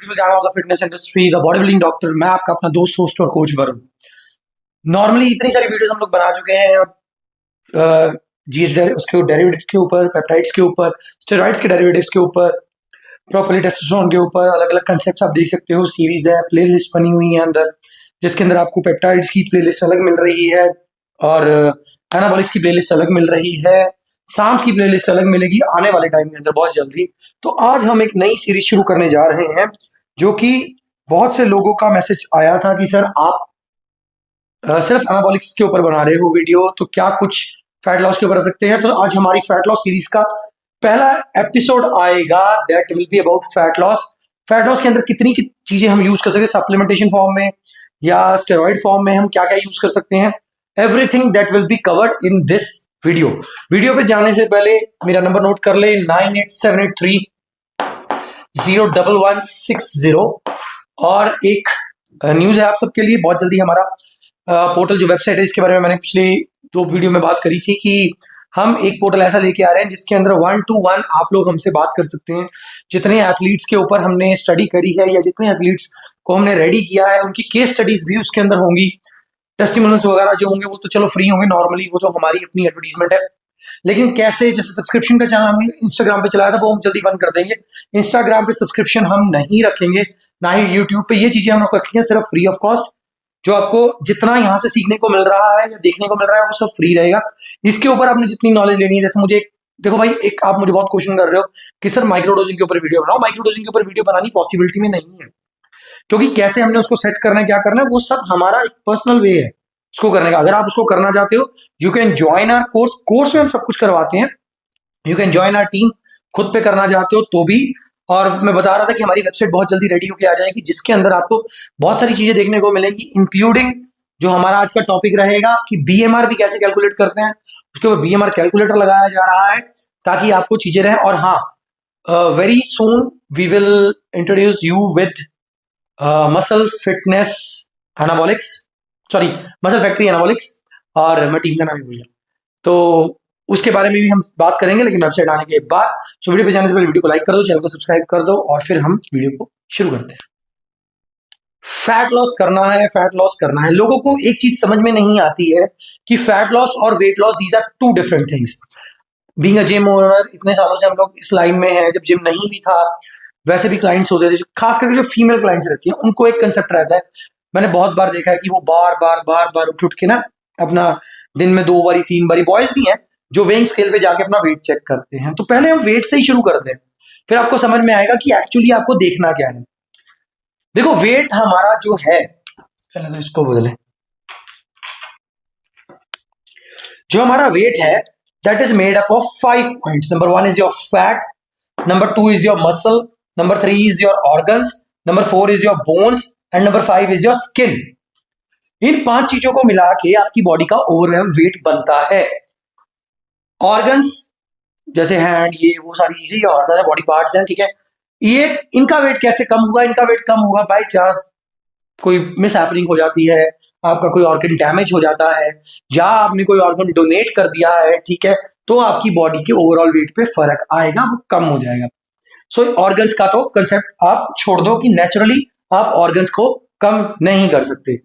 जाना होगा fitness industry the body building doctor. मैं आपका अपना दोस्त होस्ट और कोच वरुण। नॉर्मली इतनी सारी वीडियोस हम लोग बना चुके हैं जीएच उसके डेरिवेटिव्स के ऊपर, पेप्टाइड्स के ऊपर, स्टेरॉइड्स के डेरिवेटिव्स के ऊपर, प्रॉपर्ली टेस्टोस्टेरोन के ऊपर। अलग अलग कंसेप्ट आप देख सकते हो, सीरीज है, प्लेलिस्ट बनी हुई है अंदर, जिसके अंदर आपको पेप्टाइड्स की प्लेलिस्ट अलग मिल रही है और एनाबॉलिक्स की प्लेलिस्ट अलग मिल रही है, साम्स की प्लेलिस्ट अलग मिलेगी आने वाले टाइम के अंदर बहुत जल्दी। तो आज हम एक नई सीरीज शुरू करने जा रहे हैं, जो कि बहुत से लोगों का मैसेज आया था कि सर आप सिर्फ एनाबॉलिक्स के ऊपर बना रहे हो वीडियो, तो क्या कुछ फैट लॉस के ऊपर आ सकते हैं। तो आज हमारी फैट लॉस सीरीज का पहला एपिसोड आएगा, that will be about fat loss. Fat loss के अंदर कितनी की चीजें हम यूज कर सकते हैं, सप्लीमेंटेशन फॉर्म में या स्टेरॉइड फॉर्म में हम क्या क्या यूज कर सकते हैं, everything that will be covered in this video. Video पे जाने से पहले मेरा नंबर नोट कर ले, 9878301160। और एक न्यूज है आप सबके लिए, बहुत जल्दी हमारा पोर्टल जो वेबसाइट है, इसके बारे में मैंने पिछले 2 वीडियो में बात करी थी कि हम एक पोर्टल ऐसा लेके आ रहे हैं जिसके अंदर 1 to 1 आप लोग हमसे बात कर सकते हैं। जितने एथलीट्स के ऊपर हमने स्टडी करी है या जितने एथलीट्स को हमने रेडी किया है, उनकी केस स्टडीज भी उसके अंदर होंगी। टेस्टिमोनियल्स वगैरह जो होंगे वो तो चलो फ्री होंगे नॉर्मली, वो तो हमारी अपनी एडवर्टीजमेंट है। लेकिन कैसे, जैसे सब्सक्रिप्शन का चैनल हमने इंस्टाग्राम पे चलाया था, वो हम जल्दी बंद कर देंगे। इंस्टाग्राम पे सब्सक्रिप्शन हम नहीं रखेंगे, ना ही यूट्यूब पे। ये चीजें हम लोग रखेंगे सिर्फ फ्री ऑफ कॉस्ट। जो आपको जितना यहाँ से सीखने को मिल रहा है या देखने को मिल रहा है, वो सब फ्री रहेगा। इसके ऊपर आपने जितनी नॉलेज लेनी है, जैसे मुझे देखो भाई, एक आप मुझे बहुत क्वेश्चन कर रहे हो कि सर माइक्रोडोजिंग के ऊपर वीडियो बनाओ। माइक्रोडोजिंग के ऊपर वीडियो बनानी पॉसिबिलिटी में नहीं है, क्योंकि कैसे हमने उसको सेट करना है, क्या करना है, वो सब हमारा एक पर्सनल वे है उसको करने का। अगर आप उसको करना चाहते हो, you can join our course. Course में हम सब कुछ करवाते हैं। You can join our team. खुद पे करना चाहते हो तो भी। और मैं बता रहा था कि हमारी वेबसाइट बहुत जल्दी रेडी होकर आ जाएगी, जिसके अंदर आपको बहुत सारी चीजें देखने को मिलेंगी, इंक्लूडिंग जो हमारा आज का टॉपिक रहेगा कि बीएमआर भी कैसे कैलकुलेट करते हैं। उसके ऊपर बीएमआर कैलकुलेटर लगाया जा रहा है ताकि आपको चीजें रहें। और हाँ, very soon we will introduce you with muscle fitness anabolics, sorry muscle factory anabolics, और मैं टीम का नाम ही भूल गया। तो उसके बारे में भी हम बात करेंगे, लेकिन वेबसाइट आने के बाद। सो वीडियो पे जाने से पहले वीडियो को लाइक कर दो, चैनल को सब्सक्राइब कर दो, और फिर हम वीडियो को शुरू करते हैं। फैट लॉस करना है, फैट लॉस करना है। लोगों को एक चीज समझ में नहीं आती है कि फैट लॉस और weight loss, these are 2 different things. Being a gym owner, इतने सालों से हम लोग इस लाइन में हैं। जब जिम नहीं भी था, वैसे भी क्लाइंट्स होते थे, खास करके जो फीमेल क्लाइंट्स रहती हैं, उनको एक कंसेप्ट रहता है। मैंने बहुत बार देखा है कि वो बार बार बार बार उठ उठ के ना अपना दिन में 2 बारी 3 बारी, बॉयज भी हैं जो वेइंग स्केल पे जाके अपना वेट चेक करते हैं। तो पहले हम वेट से ही शुरू करते हैं, फिर आपको समझ में आएगा कि एक्चुअली आपको देखना क्या है। देखो, वेट हमारा जो है, पहले तो इसको बदले, जो हमारा वेट है that is made up of 5 points. Number 1 is your fat, number 2 is your muscle, number 3 is your organs, number 4 is your bones, and number 5 is your skin। इन 5 चीजों को मिला के आपकी बॉडी का ओवरऑल वेट बनता है। Organs जैसे hand, ये वो सारी चीजें, ये ऑर्गन है, बॉडी पार्ट्स हैं, ठीक है। ये इनका वेट कैसे कम होगा? इनका वेट कम होगा बाई चांस कोई मिस हैपनिंग हो जाती है, आपका कोई ऑर्गन डैमेज हो जाता है, या आपने कोई ऑर्गन डोनेट कर दिया है, ठीक है, तो आपकी बॉडी के ओवरऑल वेट पे फर्क आएगा, वो कम हो जाएगा। सो ऑर्गन्स का तो कंसेप्ट आप छोड़ दो कि नेचुरली आप ऑर्गन्स को कम नहीं कर सकते।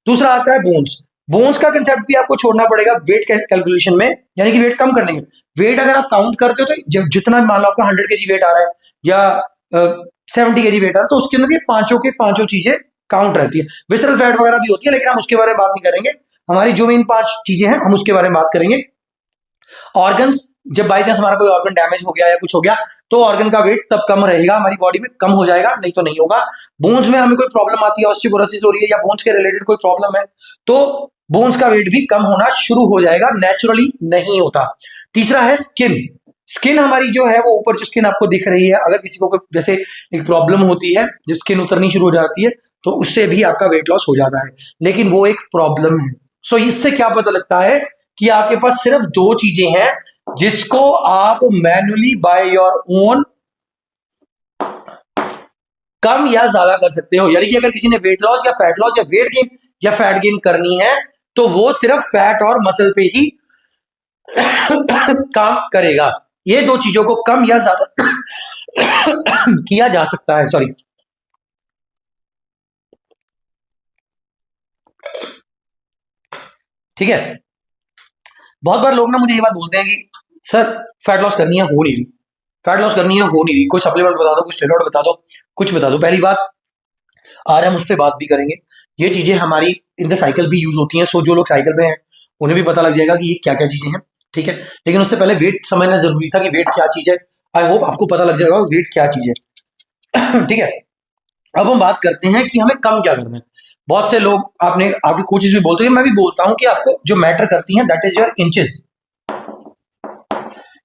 दूसरा आता है बोन्स। बोन्स का कंसेप्ट भी आपको छोड़ना पड़ेगा वेट कैलकुलेशन में, यानी कि वेट कम करने में। वेट अगर आप काउंट करते हो तो जितना मान लो आपका 100 kg वेट आ रहा है या 70 kg वेट आ रहा है, तो उसके अंदर ये पांचों के पांचों चीजें काउंट रहती है। विसरल फैट वगैरह भी होती है, लेकिन हम उसके बारे में बात नहीं करेंगे। हमारी जो मेन 5 चीजें हैं, हम उसके बारे में बात करेंगे। ऑर्गन्स, जब बाई चांस हमारा कोई ऑर्गन डैमेज हो गया या कुछ हो गया, तो ऑर्गन का वेट तब कम रहेगा, हमारी बॉडी में कम हो जाएगा, नहीं तो नहीं होगा। बोन्स में हमें कोई प्रॉब्लम आती है, ऑस्टियोपोरोसिस हो रही है या बोन्स के रिलेटेड कोई प्रॉब्लम है, तो बोन्स का वेट भी कम होना शुरू हो जाएगा, नेचुरली नहीं होता। तीसरा है स्किन। स्किन हमारी जो है, वो ऊपर जो स्किन आपको दिख रही है, अगर किसी को जैसे एक प्रॉब्लम होती है, जब स्किन उतरनी शुरू हो जाती है, तो उससे भी आपका वेट लॉस हो जाता है, लेकिन वो एक प्रॉब्लम है। सो इससे क्या पता लगता है कि आपके पास सिर्फ 2 चीजें हैं जिसको आप मैन्युअली बाय योर ओन कम या ज्यादा कर सकते हो। यानी कि अगर किसी ने वेट लॉस या फैट लॉस या वेट गेन या फैट गेन करनी है, तो वो सिर्फ फैट और मसल पे ही काम करेगा। ये 2 चीजों को कम या ज्यादा किया जा सकता है, सॉरी। ठीक है। बहुत बार लोग ना मुझे ये बात बोलते हैं कि सर फैट लॉस करनी है, हो नहीं रही, फैट लॉस करनी है, हो नहीं रही, कोई सप्लीमेंट बता दो, कुछ स्टेरॉइड बता दो, कुछ बता दो। पहली बात, आज हम उस पर बात भी करेंगे। ये चीजें हमारी इन द साइकिल भी यूज होती हैं, सो जो लोग साइकिल पे हैं उन्हें भी पता लग जाएगा कि ये क्या क्या चीजें हैं, ठीक है। लेकिन उससे पहले वेट समझना जरूरी था कि वेट क्या चीज है। आई होप आपको पता लग जाएगा वेट क्या चीज है। ठीक है। अब हम बात करते हैं कि हमें कम क्या करना है। बहुत से लोग, आपने आपके कोचेस भी बोलते हैं, मैं भी बोलता हूं कि आपको जो मैटर करती हैं that is your inches.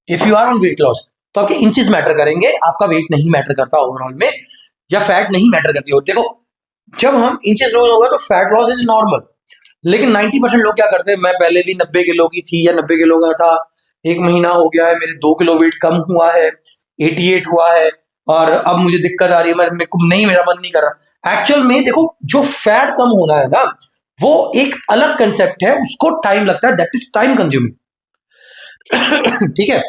If you are on weight loss तो आपके इंचेस मैटर करेंगे, आपका वेट नहीं मैटर करता ओवरऑल में, या फैट नहीं मैटर करती। और देखो, जब हम इंचेस लूज होगा तो फैट लॉस इज नॉर्मल। लेकिन 90% लोग क्या करते हैं, मैं पहले भी 90 किलो की थी या 90 किलो का था, एक महीना हो गया है, मेरे 2 किलो वेट कम हुआ है, 88 हुआ है, और अब मुझे दिक्कत आ रही है, मेरे को नहीं, मेरा मन नहीं कर रहा। एक्चुअल में देखो, जो फैट कम होना है ना, वो एक अलग कंसेप्ट है, उसको टाइम लगता है, दैट इज टाइम कंज्यूमिंग। ठीक है।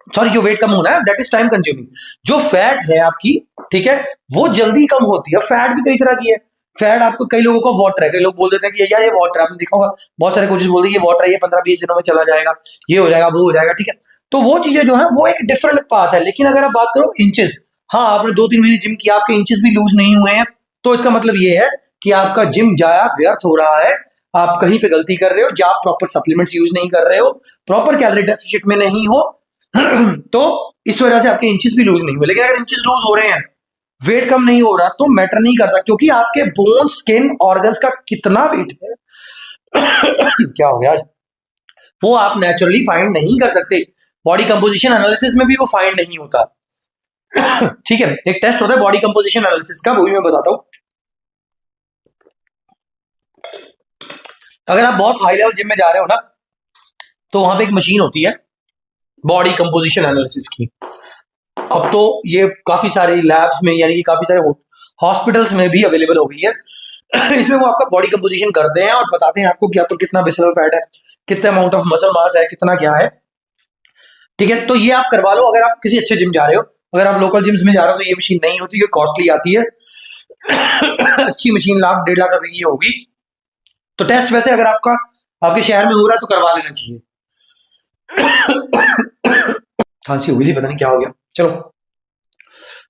सॉरी, जो वेट कम होना है दैट इज टाइम कंज्यूमिंग। जो फैट है आपकी, ठीक है, वो जल्दी कम होती है। फैट भी कई तरह की है। फैट आपको, कई लोगों का वाटर है, कई लोग बोल देते हैं कि यार ये वाटर है, आपने देखा होगा बहुत सारे कोचेस बोलते हैं ये वाटर है, ये 15-20 दिनों में चला जाएगा, ये हो जाएगा, वो हो जाएगा, ठीक है। तो वो चीजें जो है वो एक डिफरेंट पाथ है। लेकिन अगर आप बात करो इंचेस, हाँ, आपने 2-3 महीने जिम किया, आपके इंचेस भी लूज नहीं हुए हैं, तो इसका मतलब ये है कि आपका जिम जाया व्यर्थ हो रहा है, आप कहीं पे गलती कर रहे हो, या आप प्रॉपर सप्लीमेंट्स यूज नहीं कर रहे हो, प्रॉपर कैलोरी डेफिशिएंट में नहीं हो। तो इस वजह से आपके इंचेस भी लूज नहीं हुए। लेकिन अगर इंचेस लूज हो रहे हैं, वेट कम नहीं हो रहा, तो मैटर नहीं करता, क्योंकि आपके बोन, स्किन, ऑर्गन्स का कितना वेट है क्या हो गया आज, वो आप नेचुरली फाइंड नहीं कर सकते। बॉडी कंपोजिशन एनालिसिस में भी वो फाइंड नहीं होता। ठीक है। एक टेस्ट होता है बॉडी कंपोजिशन एनालिसिस का, वो भी मैं बताता हूं। अगर आप बहुत हाई लेवल जिम में जा रहे हो ना, तो वहां पे एक मशीन होती है बॉडी कंपोजिशन एनालिसिस की। अब तो ये काफी सारे लैब्स में, यानी कि काफी सारे हॉस्पिटल्स में भी अवेलेबल हो गई है। इसमें वो आपका बॉडी कंपोजिशन करते हैं और बताते हैं आपको कि आपको कितना विसरल फैट है, कितना अमाउंट ऑफ मसल मास है, कितना क्या है, ठीक है। तो ये आप करवा लो अगर आप किसी अच्छे जिम जा रहे हो। अगर आप लोकल जिम्स में जा रहे हो तो ये मशीन नहीं होती, ये कॉस्टली आती है। अच्छी मशीन 1,00,000-1,50,000 रुपए की होगी। तो टेस्ट वैसे अगर आपका आपके शहर में हो रहा है तो करवा लेना चाहिए। खांसी हो गई थी, पता नहीं क्या हो गया। चलो,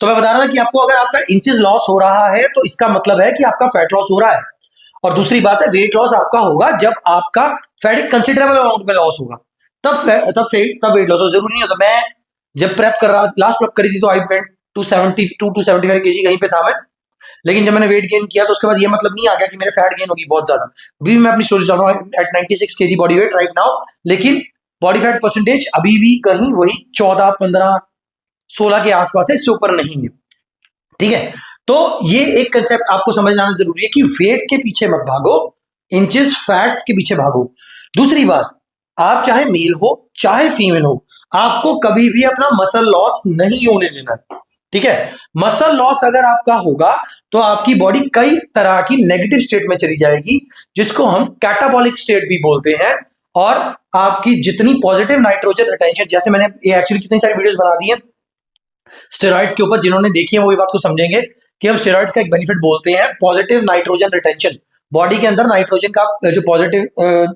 तो मैं बता रहा था कि आपको अगर आपका इंचेस लॉस हो रहा है तो इसका मतलब है कि आपका फैट लॉस हो रहा है। और दूसरी बात है, वेट लॉस आपका होगा जब आपका फैट कंसिडरेबल अमाउंट में लॉस होगा, तब वेट लॉस हो। जरूरी नहीं होता। मैं जब प्रेप कर रहा, लास्ट प्रेप करी थी, तो I went to 72 to 75 KG कहीं पे था मैं। लेकिन जब मैंने वेट गेन किया तो उसके बाद ये मतलब नहीं आ गया कि मेरे फैट गेन होगी बहुत ज्यादा। अभी मैं अपनी स्टोरी चल रहा हूँ at 96 KG body weight right now, लेकिन बॉडी फैट परसेंटेज अभी भी कहीं वही 14-15-16 के आसपास है, इससे ऊपर नहीं है, ठीक है। तो ये एक कंसेप्ट आपको समझ आना जरूरी है कि वेट के पीछे मत भागो, इंचेस फैट्स के पीछे भागो। दूसरी बात, आप चाहे मेल हो चाहे फीमेल हो, आपको कभी भी अपना मसल लॉस नहीं होने देना, ठीक है। मसल लॉस अगर आपका होगा तो आपकी बॉडी कई तरह की नेगेटिव स्टेट में चली जाएगी, जिसको हम कैटाबॉलिक स्टेट भी बोलते हैं। और आपकी जितनी पॉजिटिव नाइट्रोजन रिटेंशन, जैसे मैंने एक्चुअली कितनी सारी वीडियोस बना दी हैं स्टेरॉइड्स के ऊपर, जिन्होंने देखी है वो ये बात को समझेंगे कि हम स्टेरॉइड्स का एक बेनिफिट बोलते हैं पॉजिटिव नाइट्रोजन रिटेंशन। बॉडी के अंदर नाइट्रोजन का जो पॉजिटिव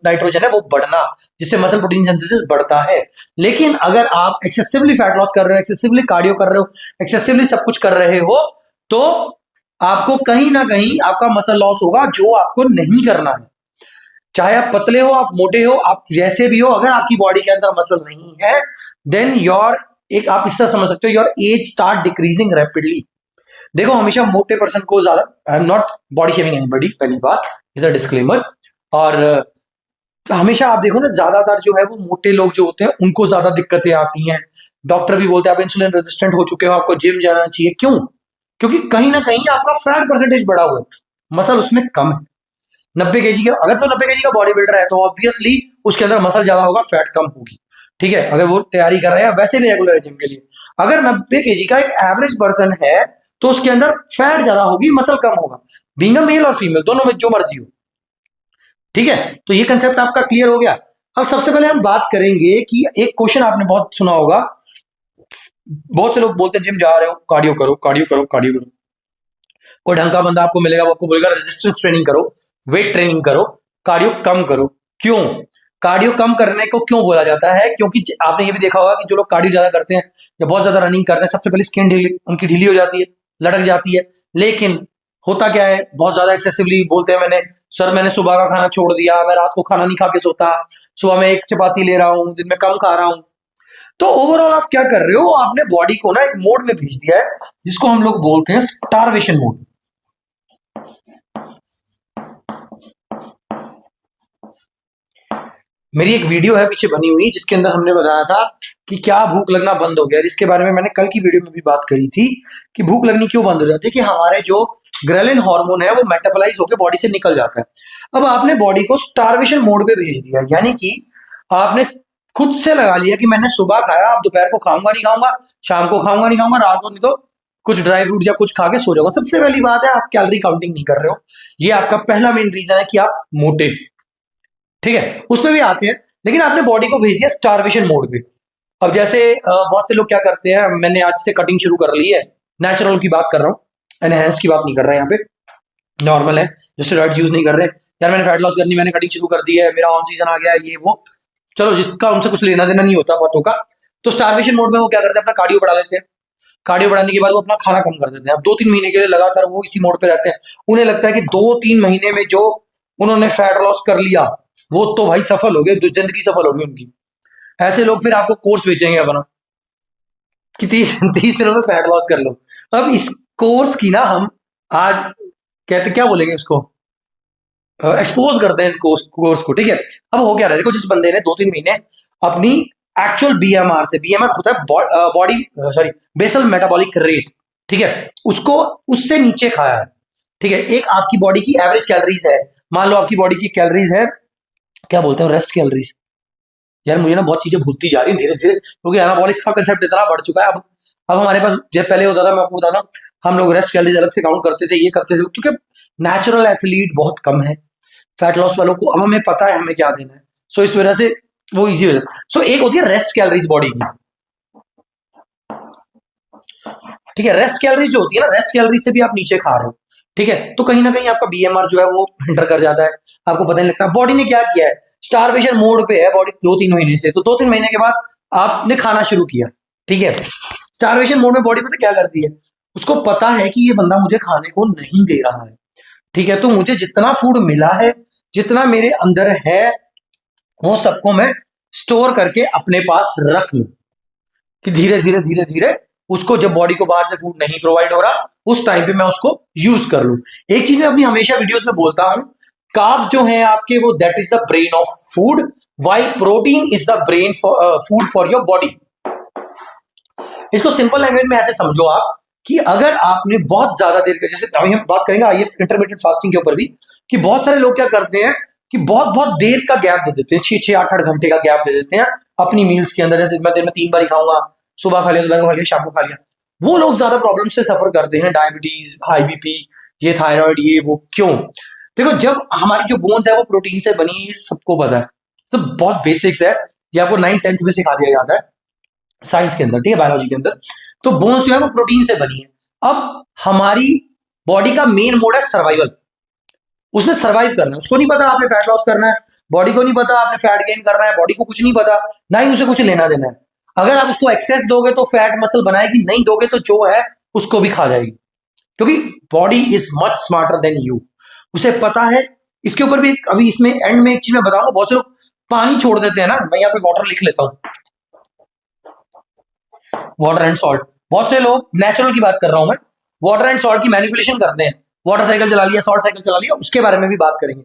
नाइट्रोजन है वो बढ़ना, जिससे मसल प्रोटीन सिंथेसिस बढ़ता है। लेकिन अगर आप एक्सेसिवली फैट लॉस कर रहे हो, एक्सेसिवली कार्डियो कर रहे हो, एक्सेसिवली सब कुछ कर रहे हो, तो आपको कहीं ना कहीं आपका मसल लॉस होगा, जो आपको नहीं करना है। चाहे आप पतले हो, आप मोटे हो, आप जैसे भी हो, अगर आपकी बॉडी के अंदर मसल नहीं है, देन योर, एक आप इस तरह समझ सकते हो, your age start decreasing rapidly. देखो, हमेशा मोटे पर्सन को ज्यादा, I am not body shaming anybody, पहली बात, इज अ डिस्क्लेमर। और हमेशा आप देखो ना, ज्यादातर जो है वो मोटे लोग जो होते हैं उनको ज्यादा दिक्कतें आती हैं। डॉक्टर भी बोलते हैं आप इंसुलिन रेजिस्टेंट हो चुके हो, आपको जिम जाना चाहिए। क्यों? क्योंकि कहीं ना कहीं आपका फैट परसेंटेज बढ़ा हुआ है, मसल उसमें कम है। 90 केजी का, अगर तो 90 केजी का बॉडी बिल्डर है तो ऑब्वियसली उसके अंदर मसल ज्यादा होगा, फैट कम होगी, ठीक है। अगर वो तैयारी कर रहे हैं वैसे भी रेगुलर जिम के लिए, अगर 90 केजी का एक एवरेज पर्सन है तो उसके अंदर फैट ज्यादा होगी, मसल कम होगा, बीइंग अ मेल और फीमेल दोनों में जो मर्जी हो, ठीक है। तो ये कंसेप्ट आपका क्लियर हो गया। अब सबसे पहले हम बात करेंगे कि एक क्वेश्चन आपने बहुत सुना होगा, बहुत से लोग बोलते हैं जिम जा रहे हो, कार्डियो करो, कार्डियो करो, कार्डियो करो। कोई ढंग का बंदा आपको मिलेगा, वो आपको बोलेगा रेजिस्टेंस ट्रेनिंग करो, वेट ट्रेनिंग करो, कार्डियो कम करो। क्यों? कार्डियो कम करने को क्यों बोला जाता है? क्योंकि आपने ये भी देखा होगा कि जो लोग कार्डियो ज्यादा करते हैं या बहुत ज्यादा रनिंग करते हैं, सबसे पहले स्किन उनकी ढीली हो जाती है, लटक जाती है। लेकिन होता क्या है, बहुत ज्यादा एक्सेसिवली बोलते हैं मैंने सुबह का खाना छोड़ दिया, मैं रात को खाना नहीं खा के सोता, सुबह में एक चपाती ले रहा हूँ, दिन में कम खा रहा हूँ। तो ओवरऑल आप क्या कर रहे हो, आपने बॉडी को ना एक मोड में भेज दिया है जिसको हम लोग बोलते हैं स्टारवेशन मोड। मेरी एक वीडियो है पीछे बनी हुई जिसके अंदर हमने बताया था कि क्या भूख लगना बंद हो गया, जिसके बारे में मैंने कल की वीडियो में भी बात करी थी कि भूख लगनी क्यों बंद हो जाती है, कि हमारे जो ग्रेलिन हार्मोन है वो मेटाबोलाइज होकर बॉडी से निकल जाता है। अब आपने बॉडी को स्टारवेशन मोड पे भेज दिया, यानी कि आपने खुद से लगा लिया कि मैंने सुबह खाया, अब दोपहर को खाऊंगा नहीं खाऊंगा, शाम को खाऊंगा नहीं खाऊंगा, रात को नहीं तो कुछ ड्राई फ्रूट या कुछ खा के सो जाऊंगा। सबसे पहली बात है, आप कैलोरी काउंटिंग नहीं कर रहे हो, ये आपका पहला मेन रीजन है कि आप मोटे। ठीक है, उसमें भी आते हैं, लेकिन आपने बॉडी को भेज दिया स्टारवेशन मोड पे। अब जैसे बहुत से लोग क्या करते हैं, मैंने आज से कटिंग शुरू कर ली है, नेचुरल की बात कर रहा हूँ, एनहेंस की बात नहीं कर रहा है, यहाँ पे नॉर्मल है, जो स्टेरॉइड्स यूज नहीं कर रहे। यार मैंने फैट लॉस करनी, मैंने कटिंग शुरू कर दी है, मेरा ऑन सीजन आ गया है, ये वो, चलो जिसका उनसे कुछ लेना देना नहीं होता बातों का, तो स्टारवेशन मोड में वो क्या करते हैं, अपना कार्डियो बढ़ा लेते हैं। कार्डियो बढ़ाने के बाद वो अपना खाना कम कर देते हैं। अब 2-3 महीने के लिए लगातार वो इसी मोड पे रहते हैं। उन्हें लगता है कि 2-3 महीने में जो उन्होंने फैट लॉस कर लिया वो तो भाई सफल हो गए, जिंदगी सफल होगी उनकी। ऐसे लोग फिर आपको कोर्स बेचेंगे अपना कि 30 दिनों में फैट लॉस कर लो। अब इस कोर्स की ना हम आज कहते क्या बोलेंगे उसको, एक्सपोज करते हैं इस कोर्स को। ठीक है, अब हो क्या रहा है, देखो जिस बंदे ने 2-3 महीने अपनी एक्चुअल बीएमआर से, बीएमआर होता है body sorry basal metabolic rate, ठीक है, उसको उससे नीचे खाया है। ठीक है, एक आपकी बॉडी की एवरेज कैलोरीज है, मान लो आपकी बॉडी की कैलोरीज है, क्या बोलते हैं, रेस्ट कैलोरीज। यार मुझे ना बहुत चीजें भूलती जा रही हैं धीरे धीरे, क्योंकि एनाबॉलिक्स का कंसेप्ट इतना बढ़ चुका है। अब हमारे पास जब पहले होता था, मैं आपको बताता हूँ, हम लोग रेस्ट कैलोरीज अलग से काउंट करते थे, ये करते थे, क्योंकि नेचुरल एथलीट बहुत कम है, फैट लॉस वालों को अब हमें पता है हमें क्या देना है, सो इस वजह से वो इजी हो जाता है। सो एक होती है रेस्ट कैलोरीज बॉडी की, ठीक है, रेस्ट कैलोरीज जो होती है ना, रेस्ट कैलोरीज से भी आप नीचे खा रहे हो, ठीक है, तो कहीं ना कहीं आपका बीएमआर जो है वो हिंडर कर जाता है, आपको पता नहीं लगता। बॉडी ने क्या किया है, स्टारवेशन मोड पे है बॉडी 2-3 महीने से, तो 2-3 महीने के बाद आपने खाना शुरू किया। ठीक है, स्टारवेशन मोड में बॉडी पता क्या करती है, उसको पता है कि ये बंदा मुझे खाने को नहीं दे रहा है, ठीक है, तो मुझे जितना फूड मिला है, जितना मेरे अंदर है, वो सबको मैं स्टोर करके अपने पास रख लूं, कि धीरे धीरे धीरे धीरे उसको, जब बॉडी को बाहर से फूड नहीं प्रोवाइड हो रहा, उस टाइम पे मैं उसको यूज कर लूं। एक चीज मैं अपनी हमेशा वीडियोस में बोलता हूं, कार्ब्स जो है आपके, वो that is the brain of food, while protein is the brain food for your body. इसको सिंपल लैंग्वेज में ऐसे समझो आप, कि अगर आपने बहुत ज्यादा देर के, जैसे अभी हम बात करेंगे आईएफ इंटरमीडिएट फास्टिंग के ऊपर भी, कि बहुत सारे लोग क्या करते हैं कि बहुत बहुत देर का गैप दे देते हैं, 6-8 घंटे का गैप दे देते हैं अपनी मील्स के अंदर, जैसे मैं दिन में 3 बार ही खाऊंगा, सुबह खा लिया, दोपहर को खा लिया, शाम को खा लिया। वो लोग ज्यादा प्रॉब्लम से सफर करते हैं, डायबिटीज, हाई बीपी, ये थायराइड, ये वो, क्यों? देखो जब हमारी जो बोन्स है वो प्रोटीन से बनी, ये सबको पता है, तो बहुत बेसिक्स है, ये आपको 9th-10th में सिखा दिया जाता है साइंस के अंदर, ठीक है, बायोलॉजी के अंदर। तो बोन्स जो है वो प्रोटीन से बनी है। अब हमारी बॉडी का मेन मोड है सर्वाइवल, उसने सर्वाइव करना है, उसको नहीं पता आपने फैट लॉस करना है, बॉडी को नहीं पता आपने फैट गेन करना है, बॉडी को कुछ नहीं पता, ना ही उसे कुछ लेना देना है। अगर आप उसको एक्सेस दोगे तो फैट मसल बनाएगी, नहीं दोगे तो जो है उसको भी खा जाएगी, क्योंकि body is much smarter than you, उसे पता है। इसके ऊपर भी अभी इसमें एंड में एक चीज मैं बताऊंगा, बहुत से लोग पानी छोड़ देते हैं ना, मैं यहाँ पे वाटर लिख लेता हूं, वाटर एंड सॉल्ट। बहुत से लोग, नेचुरल की बात कर रहा हूं मैं, वाटर एंड सॉल्ट की मैनिपुलेशन करते हैं, वाटर साइकिल चला लिया, सॉल्ट साइकिल चला लिया, उसके बारे में भी बात करेंगे।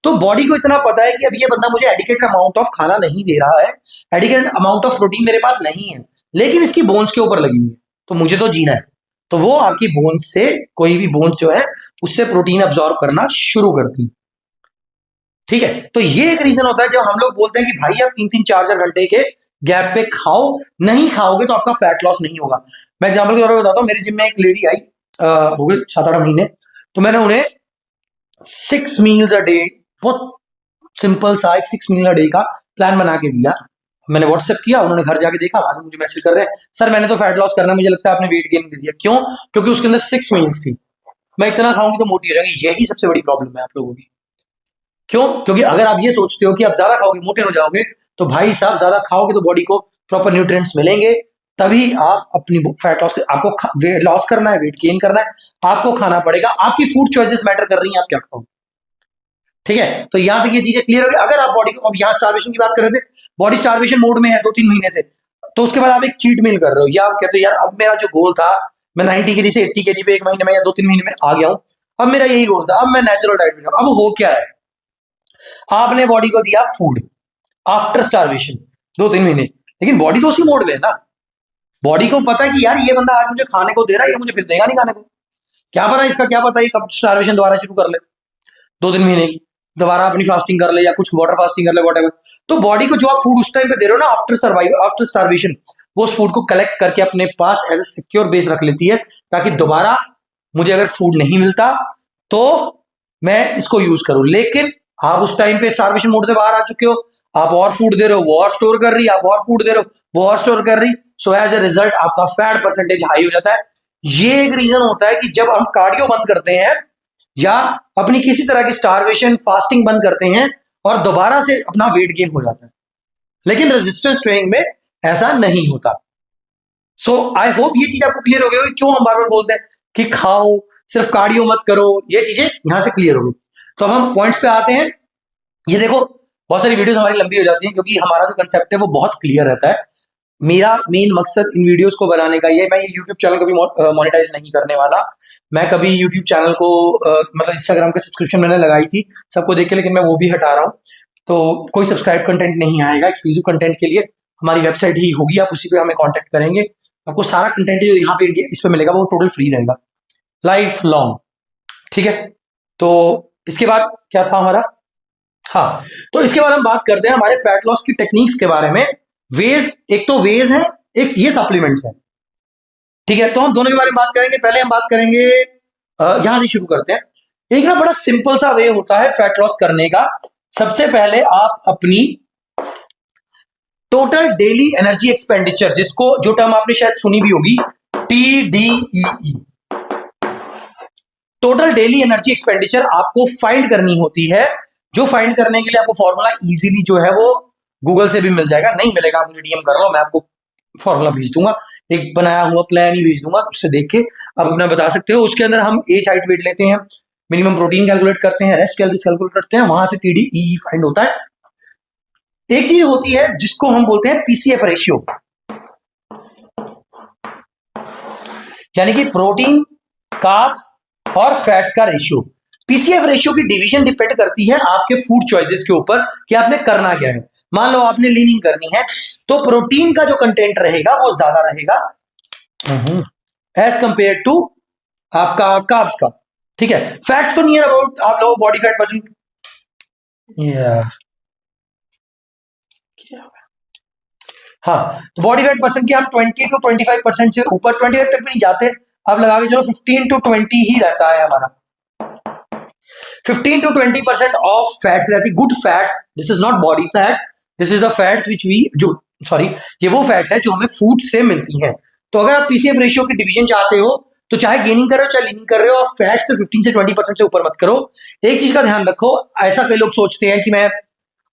तो बॉडी को इतना पता है कि अब ये बंदा मुझे एडिकेटेड अमाउंट ऑफ खाना नहीं दे रहा है, एडिकेटेड अमाउंट ऑफ प्रोटीन मेरे पास नहीं है, लेकिन इसकी बोन्स के ऊपर लगी हुई है, तो मुझे तो जीना है, तो वो आपकी बोन्स से, कोई भी बोन्स जो है उससे प्रोटीन अब्सॉर्ब करना शुरू करती है। ठीक है, तो ये एक रीजन होता है जब हम लोग बोलते हैं कि भाई आप 3-4 घंटे के गैप पे खाओ, नहीं खाओगे तो आपका फैट लॉस नहीं होगा। मैं एग्जांपल के तौर पर बताता हूँ, मेरे जिम में एक लेडी आई, हो गए 7-8 महीने, तो मैंने उन्हें 6 मील्स अ डे, बहुत सिंपल सा एक 6 मील अ डे का प्लान बना के दिया। मैंने व्हाट्सएप किया, उन्होंने घर जाके देखा, बाद में मुझे मैसेज कर रहे हैं, सर मैंने तो फैट लॉस करना है, मुझे लगता है आपने वेट गेन दे दिया। क्यों? क्योंकि उसके अंदर 6 मील्स थी, मैं इतना खाऊंगी तो मोटी हो जाएंगी। यही सबसे बड़ी प्रॉब्लम है आप लोगों की, क्यों? क्योंकि अगर आप ये सोचते हो कि आप ज्यादा खाओगे मोटे हो जाओगे, तो भाई साहब ज्यादा खाओगे तो बॉडी को प्रॉपर न्यूट्रिएंट्स मिलेंगे, तभी आप अपनी फैट लॉस, आपको वेट लॉस करना है, वेट गेन करना है, आपको खाना पड़ेगा। आपकी फूड चॉइसेस मैटर कर रही हैं, आप क्या खाओगे। ठीक है, तो यहां तक ये चीजें क्लियर हो गई। अगर आप बॉडी को, अब यहाँ स्टार्वेशन की बात कर रहे थे, बॉडी स्टार्वेशन मोड में है 2-3 महीने से, तो उसके बाद आप एक चीट मील कर रहे हो, या आप कहते हो यार अब मेरा जो गोल था, मैं 90 केजी से 80 केजी पे 1 महीने में या 2-3 महीने में आ गया हूं, अब मेरा यही गोल था, अब मैं नेचुरल डाइट में अब हो क्या है, आपने बॉडी को दिया फूड आफ्टर स्टार्वेशन 2-3 महीने, लेकिन बॉडी तो उसी मोड में है ना। बॉडी को पता है कि यार ये बंदा आज मुझे खाने को दे रहा है, ये मुझे फिर देगा नहीं खाने को, क्या पता इसका, क्या पता ये कब स्टार्वेशन दोबारा शुरू कर ले, 2-3 महीने की दोबारा अपनी फास्टिंग कर ले या कुछ वाटर फास्टिंग कर ले, वॉट एवर। तो बॉडी को जो आप फूड उस टाइम पे दे रहे हो ना, आफ्टर सर्वाइव, आफ्टर स्टार्वेशन, वो उस फूड को कलेक्ट करके अपने पास एज ए सिक्योर बेस रख लेती है, ताकि दोबारा मुझे अगर फूड नहीं मिलता तो मैं इसको यूज करूं। लेकिन आप उस टाइम पे स्टार्वेशन मोड से बाहर आ चुके हो, आप और फूड दे रहे हो, वो और स्टोर कर रही, आप और फूड दे रहे हो, वो और स्टोर कर रही, सो एज ए रिजल्ट आपका फैट परसेंटेज हाई हो जाता है। ये एक रीजन होता है कि जब हम कार्डियो बंद करते हैं या अपनी किसी तरह की स्टार्वेशन फास्टिंग बंद करते हैं और दोबारा से अपना वेट गेन हो जाता है, लेकिन रेजिस्टेंस ट्रेनिंग में ऐसा नहीं होता। सो आई होप ये चीज आपको क्लियर हो गई होगी, क्यों हम बार बार बोलते हैं कि खाओ, सिर्फ कार्डियो मत करो, ये चीजें यहां से क्लियर हो गई। तो अब हम पॉइंट्स पे आते हैं। ये देखो, बहुत सारी वीडियोस हमारी लंबी हो जाती हैं क्योंकि हमारा जो कंसेप्ट है वो बहुत क्लियर रहता है। मेरा मेन मकसद इन वीडियोस को बनाने का ये, मैं ये यूट्यूब चैनल कभी मोनेटाइज नहीं करने वाला। मैं कभी यूट्यूब चैनल को मतलब इंस्टाग्राम के सब्सक्रिप्शन मैंने लगाई थी सबको देख के, लेकिन मैं वो भी हटा रहा हूँ, तो कोई सब्सक्राइब कंटेंट नहीं आएगा। एक्सक्लूसिव कंटेंट के लिए हमारी वेबसाइट ही होगी, आप उसी पे हमें कॉन्टेक्ट करेंगे, आपको सारा कंटेंट जो यहाँ पे इस पे मिलेगा वो टोटल फ्री रहेगा, लाइफ लॉन्ग। ठीक है, तो इसके बाद क्या था हमारा, हाँ, तो इसके बाद हम बात करते हैं हमारे फैट लॉस की टेक्निक्स के बारे में। वेज, एक तो वेज है, एक ये सप्लीमेंट्स है। ठीक है, तो हम दोनों के बारे में बात करेंगे। पहले हम बात करेंगे, यहां से शुरू करते हैं। एक ना बड़ा सिंपल सा वे होता है फैट लॉस करने का। सबसे पहले आप अपनी टोटल डेली एनर्जी एक्सपेंडिचर, जिसको, जो टर्म आपने शायद सुनी भी होगी, TDEE, total daily energy expenditure आपको फाइंड करनी होती है। जो फाइंड करने के लिए आपको फॉर्मूला इजीली जो है वो गूगल से भी मिल जाएगा, नहीं मिलेगा मुझे डीएम कर लो, मैं आपको फॉर्मूला भेज दूंगा, एक बनाया हुआ प्लान ही भेज दूंगा, उससे देख के आप अपना बता सकते हो। उसके अंदर हम एज, हाइट, वेट लेते हैं, मिनिमम प्रोटीन कैलकुलेट करते हैं, रेस्ट कैलोरीज कैलकुलेट करते हैं, वहां से TDEE फाइंड होता है। एक चीज होती है जिसको हम बोलते हैं PCF रेशियो, यानी कि प्रोटीन, कार्ब्स और फैट्स का रेशियो। PCF रेशियो की डिवीजन डिपेंड करती है आपके फूड चॉइसेस के ऊपर कि आपने करना क्या है। मान लो आपने लीनिंग करनी है, तो प्रोटीन का जो कंटेंट रहेगा वो ज्यादा रहेगा एज कंपेयर टू आपका कार्ब्स का। ठीक है, फैट्स तो नियर अबाउट आप लोग बॉडी फैट परसेंट, हाँ, तो बॉडी फैट परसेंट की हम 20 to 25% से ऊपर, 25 तक भी नहीं जाते, अब लगा के चलो 15 to 20 ही रहता है हमारा। 15 to 20% ऑफ फैट्स रहती, good fats. This is not body fat, this is the fats which we, जो सॉरी, ये वो फैट है जो हमें फूड से मिलती है। तो अगर आप PCF रेशियो की डिवीजन चाहते हो, तो चाहे गेनिंग कर रहे हो चाहे लीनिंग कर रहे हो, आप फैट से 15 से 20% से ऊपर मत करो। एक चीज का ध्यान रखो, ऐसा कई लोग सोचते हैं कि मैं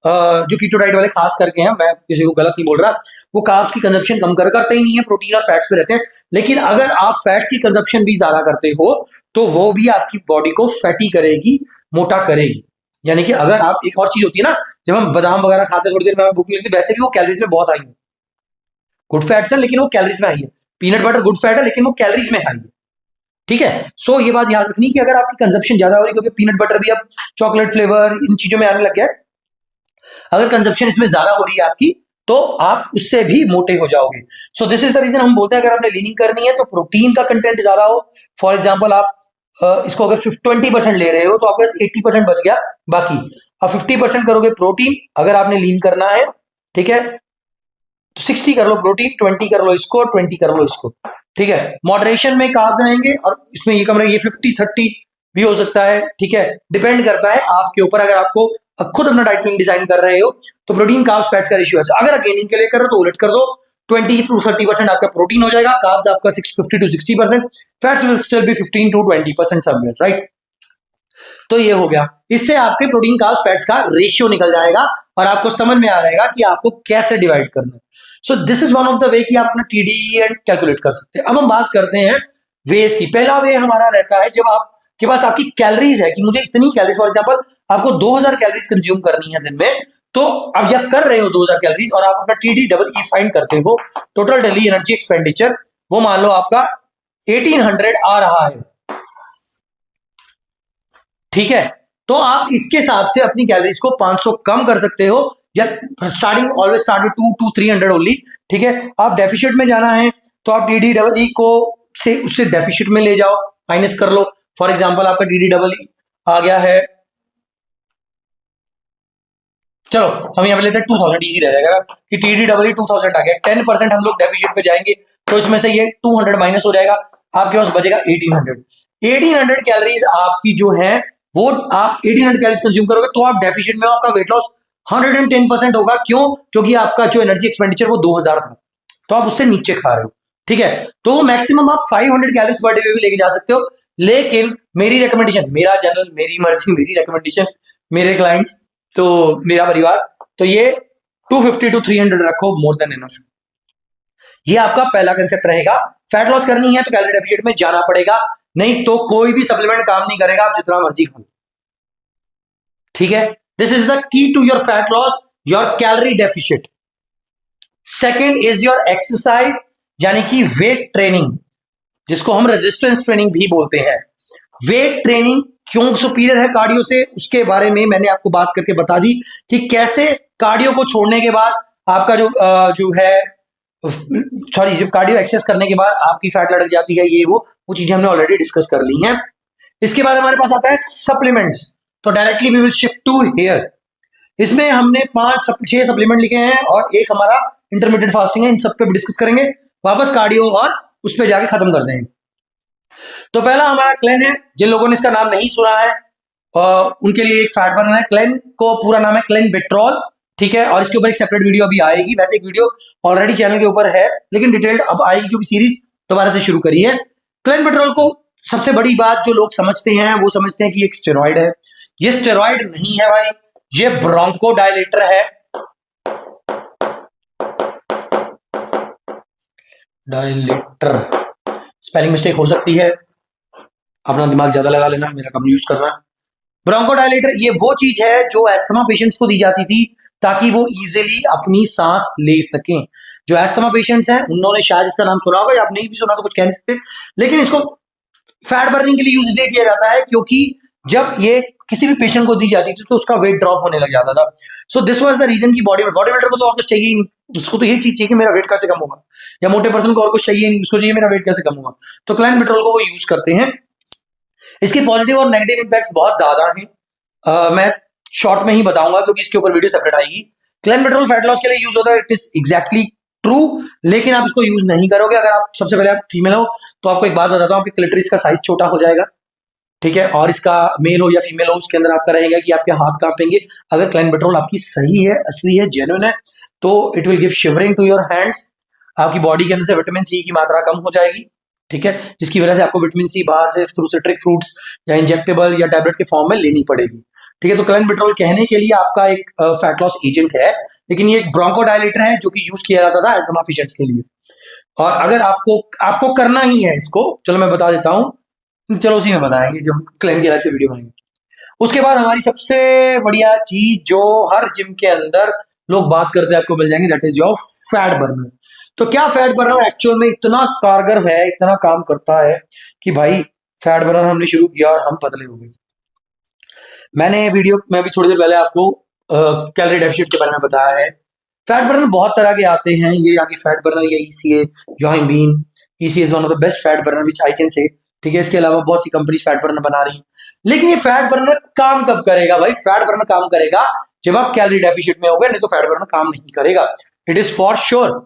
जो कीटो डाइट वाले खास करके हैं, मैं किसी को गलत नहीं बोल रहा, वो कार्ब्स की कंजप्शन कम करते ही नहीं है, प्रोटीन और फैट्स पे रहते हैं। लेकिन अगर आप फैट्स की कंजप्शन भी ज्यादा करते हो तो वो भी आपकी बॉडी को फैटी करेगी, मोटा करेगी। यानी कि अगर आप, एक और चीज होती है ना, जब हम बादाम वगैरह खाते हैं थोड़ी देर में भूख नहीं लगती, वैसे भी वो कैलोरीज में बहुत हाई है। गुड फैट्स है लेकिन वो कैलोरीज में हाई है। पीनट बटर गुड फैट है लेकिन वो कैलोरीज में हाई है। ठीक है, सो ये बात याद रखनी कि अगर आपकी कंजप्शन ज्यादा हो रही है, क्योंकि पीनट बटर भी अब चॉकलेट फ्लेवर इन चीजों में आने लग गया है, अगर कंजप्शन इसमें ज्यादा हो रही है आपकी, तो आप उससे भी मोटे हो जाओगे। So this is the reason हम बोलते हैं अगर आपने लीनिंग करनी है तो प्रोटीन का कंटेंट ज्यादा हो। फॉर एग्जांपल आप इसको अगर 20% ले रहे हो तो आपके पास 80% बच गया, बाकी अब 50% करोगे प्रोटीन अगर आपने लीन करना है। ठीक है, तो 60 कर लो प्रोटीन, 20 कर लो इसको, 20 कर लो इसको। ठीक है, मॉडरेशन में कार्ब्स रहेंगे और इसमें ये कम रहेंगे, 50-30 भी हो सकता है। ठीक है, डिपेंड करता है आपके ऊपर। अगर आपको खुद अपना डाइट प्लान डिजाइन कर रहे हो तो प्रोटीन कार्ब्स फैट्स का रेशियो है। अगर गेनिंग के लिए कर रहे हो तो उलट कर दो, 20 to 30% आपका प्रोटीन हो जाएगा, कार्ब्स आपका 50 to 60%, fats will still be 15 to 20% somewhere, right. तो ये हो गया, इससे आपके प्रोटीन कार्ब्स फैट्स का रेशियो निकल जाएगा और आपको समझ में आ जाएगा कि आपको कैसे डिवाइड करना है। सो this is one of the way कि आप अपना टीडी एंड कैलकुलेट कर सकते हैं। अब हम बात करते हैं वेज की। पहला वे हमारा रहता है जब आपके पास आपकी कैलोरीज है कि मुझे इतनी कैलोरीज, फॉर एग्जांपल आपको 2000 कैलोरीज कंज्यूम करनी है दिन में, तो अब यह कर रहे हो 2000 कैलोरीज और आप अपना टीडी डबल ई फाइंड करते हो, टोटल डेली एनर्जी एक्सपेंडिचर वो मान लो आपका 1800 आ रहा है, ठीक है। तो आप इसके हिसाब से अपनी कैलोरीज को 500 कम कर सकते हो, या starting always start with 2 to 300 only, ठीक है। आप डेफिशिट में जाना है तो आप टीडी डबल ई को से उससे डेफिशिट में ले जाओ, माइनस कर लो। फॉर एग्जांपल आपका टीडी डबल ई आ गया है, चलो हम यहाँ पे लेते हैं 2000, इजी रहेगा कि टीडी डबल ई 2000 आ गया, 10% हम लोग डेफिशिट पे जाएंगे तो इसमें से ये 200 माइनस हो जाएगा, आपके पास बचेगा 1800 कैलोरीज आपकी जो है वो आप 1800 कैलोरीज कंज्यूम करोगे तो आप डेफिशिट में हो, आपका वेट लॉस 110% होगा। क्यों? क्योंकि आपका जो एनर्जी एक्सपेंडिचर वो 2000 था, तो आप उससे नीचे खा रहे हो, ठीक है। तो मैक्सिमम आप 500 कैलोरीज पर डे भी लेके जा सकते हो, लेकिन मेरी रिकमेंडेशन, मेरा जनरल, मेरी मर्जी, मेरी रिकमेंडेशन, मेरे क्लाइंट्स, तो मेरा परिवार, तो ये 250 to 300 रखो, मोर देन इनफ। ये आपका पहला कंसेप्ट रहेगा। फैट लॉस करनी है तो कैलोरी डेफिशिट में जाना पड़ेगा, नहीं तो कोई भी सप्लीमेंट काम नहीं करेगा, आप जितना मर्जी खाओ, ठीक है। This is the key to your fat loss, your calorie deficit. Second is your exercise, यानी कि वेट ट्रेनिंग, जिसको हम रेजिस्टेंस ट्रेनिंग भी बोलते हैं। वेट ट्रेनिंग क्यों सुपीरियर है कार्डियो से, उसके बारे में मैंने आपको बात करके बता दी कि कैसे कार्डियो को छोड़ने के बाद आपका जो है, सॉरी, जब कार्डियो एक्सेस करने के बाद आपकी फैट लड़क जाती है, ये वो चीजें हमने ऑलरेडी डिस्कस कर ली हैं। इसके बाद हमारे पास आता है सप्लीमेंट्स, तो directly we will shift to here. इसमें हमने 6 सप्लीमेंट लिखे हैं और एक हमारा इंटरमीडिएट फास्टिंग है, इन सब पे भी डिस्कस करेंगे, वापस कार्डियो और उस पर जाके खत्म कर देंगे। तो पहला हमारा क्लेन है, जिन लोगों ने इसका नाम नहीं सुना है उनके लिए एक फैट बर्नर है। क्लेन को पूरा नाम है क्लेन बेट्रोल, ठीक है, और इसके ऊपर एक सेपरेट वीडियो अभी आएगी। वैसे एक वीडियो ऑलरेडी चैनल के ऊपर है, लेकिन डिटेल्ड अब आएगी क्योंकि सीरीज दोबारा से शुरू करी है। क्लेन बेट्रोल को सबसे बड़ी बात जो लोग समझते हैं वो समझते हैं कि एक स्टेरॉइड है। ये स्टेरॉइड नहीं है भाई, ये ब्रोंको डायलेटर है। डायलेटर, स्पेलिंग मिस्टेक हो सकती है, अपना दिमाग ज्यादा लगा लेना, मेरा कम यूज करना। ब्रोंको डायलेटर ये वो चीज है जो एस्थमा पेशेंट्स को दी जाती थी ताकि वो इजीली अपनी सांस ले सकें। जो एस्थमा पेशेंट्स हैं उन्होंने शायद इसका नाम सुना होगा, या आप नहीं भी सुना तो कुछ कह नहीं सकते, लेकिन इसको फैट बर्निंग के लिए यूज इसलिए किया जाता है क्योंकि जब ये किसी भी पेशेंट को दी जाती थी तो उसका वेट ड्रॉप होने लग जाता था। So this was the reason की बॉडी बिल्डर को तो और कुछ चाहिए ही नहीं, उसको तो यही चीज चाहिए कि मेरा वेट कैसे कम होगा, या मोटे पर्सन को और कुछ चाहिए नहीं, उसको चाहिए मेरा वेट कैसे कम होगा। तो क्लेन बेट्रोल को वो यूज करते हैं। इसके पॉजिटिव और नेगेटिव इंपैक्ट्स बहुत ज्यादा हैं, मैं शॉर्ट में ही बताऊंगा क्योंकि इसके ऊपर वीडियो सेपरेट आएगी। क्लेन बेट्रोल फैट लॉस के लिए यूज होता है, इट इज एग्जैक्टली ट्रू, लेकिन आप इसको यूज नहीं करोगे अगर आप सबसे पहले आप फीमेल हो। तो आपको एक बात बताता हूँ, आपके क्लिटरिस का साइज छोटा हो जाएगा, ठीक है, और इसका मेल हो या फीमेल हो उसके अंदर आपका रहेगा कि आपके हाथ कांपेंगे। अगर क्लेन बेट्रोल आपकी सही है, असली है, जेन्युइन है, तो it will give shivering to your hands, आपकी बॉडी के अंदर से विटामिन सी की मात्रा कम हो जाएगी, ठीक है, जिसकी वजह से आपको विटामिन सी बाहर से थ्रू सिट्रिक फ्रूट्स या इंजेक्टेबल या टैबलेट के फॉर्म में लेनी पड़ेगी, ठीक है। तो क्लेन बेट्रोल कहने के लिए आपका एक फैट लॉस एजेंट है, लेकिन ये एक ब्रोंको डायलेटर है जो कि यूज किया जाता था एस्थमा पेशेंट्स के लिए। और अगर आपको करना ही है इसको, चलो मैं बता देता हूं, चलो उसी में बताएंगे जब क्लेम की अलग से वीडियो बनाएंगे। उसके बाद हमारी सबसे बढ़िया चीज जो हर जिम के अंदर लोग बात करते हैं आपको मिल जाएंगे, that is your fat burner. तो क्या फैट बर्नर एक्चुअल में इतना कारगर है, इतना काम करता है कि भाई फैट बर्नर हमने शुरू किया और हम पतले हो गए। मैंने वीडियो में भी थोड़ी देर पहले आपको कैलोरी डेफिसिट के बारे में बताया है। फैट बर्नर बहुत तरह के आते हैं, ये आगे फैट बर्नर, ये ECA, योहिम्बीन। ECA is one of the best fat burner which I can say, ठीक है। इसके अलावा बहुत सी कंपनीज फैट बर्नर बना रही हैं, लेकिन ये फैट बर्नर काम कब करेगा भाई? फैट बर्नर काम करेगा जब आप कैलोरी डेफिसिट में होगे, नहीं तो फैट बर्नर काम नहीं करेगा, इट इज फॉर श्योर,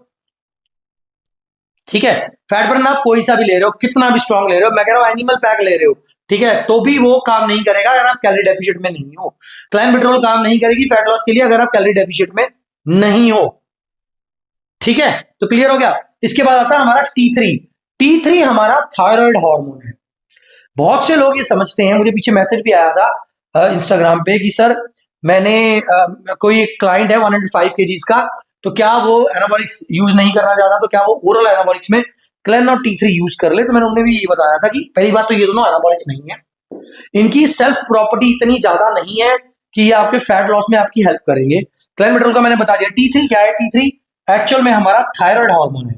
ठीक है। फैट बर्नर आप कोई सा भी ले रहे हो, कितना भी स्ट्रॉन्ग ले रहे हो, मैं कह रहा हूं एनिमल पैक ले रहे हो, ठीक है, तो भी वो काम नहीं करेगा अगर आप कैलोरी डेफिसिट में नहीं हो। क्लेन बेट्रोल काम नहीं करेगी फैट लॉस के लिए अगर आप कैलोरी डेफिसिट में नहीं हो, ठीक है। तो क्लियर हो गया। इसके बाद आता है हमारा T3। T3 हमारा थायराइड हार्मोन है। बहुत से लोग ये समझते हैं, मुझे पीछे मैसेज भी आया था इंस्टाग्राम पे कि सर मैंने कोई क्लाइंट है 105 केजीज का, तो क्या वो एनाबॉलिक्स यूज नहीं करना चाहता, तो क्या वो ओरल एनाबॉलिक्स में क्लेन और T3 यूज कर ले। तो मैंने उन्हें भी ये बताया था कि पहली बात तो ये दोनों एनाबॉलिक्स नहीं है, इनकी सेल्फ प्रॉपर्टी इतनी ज्यादा नहीं है कि ये आपके फैट लॉस में आपकी हेल्प करेंगे। क्लेनमेट्रोल का मैंने बता दिया। T3 क्या है? T3 एक्चुअल में हमारा थायराइड हार्मोन है।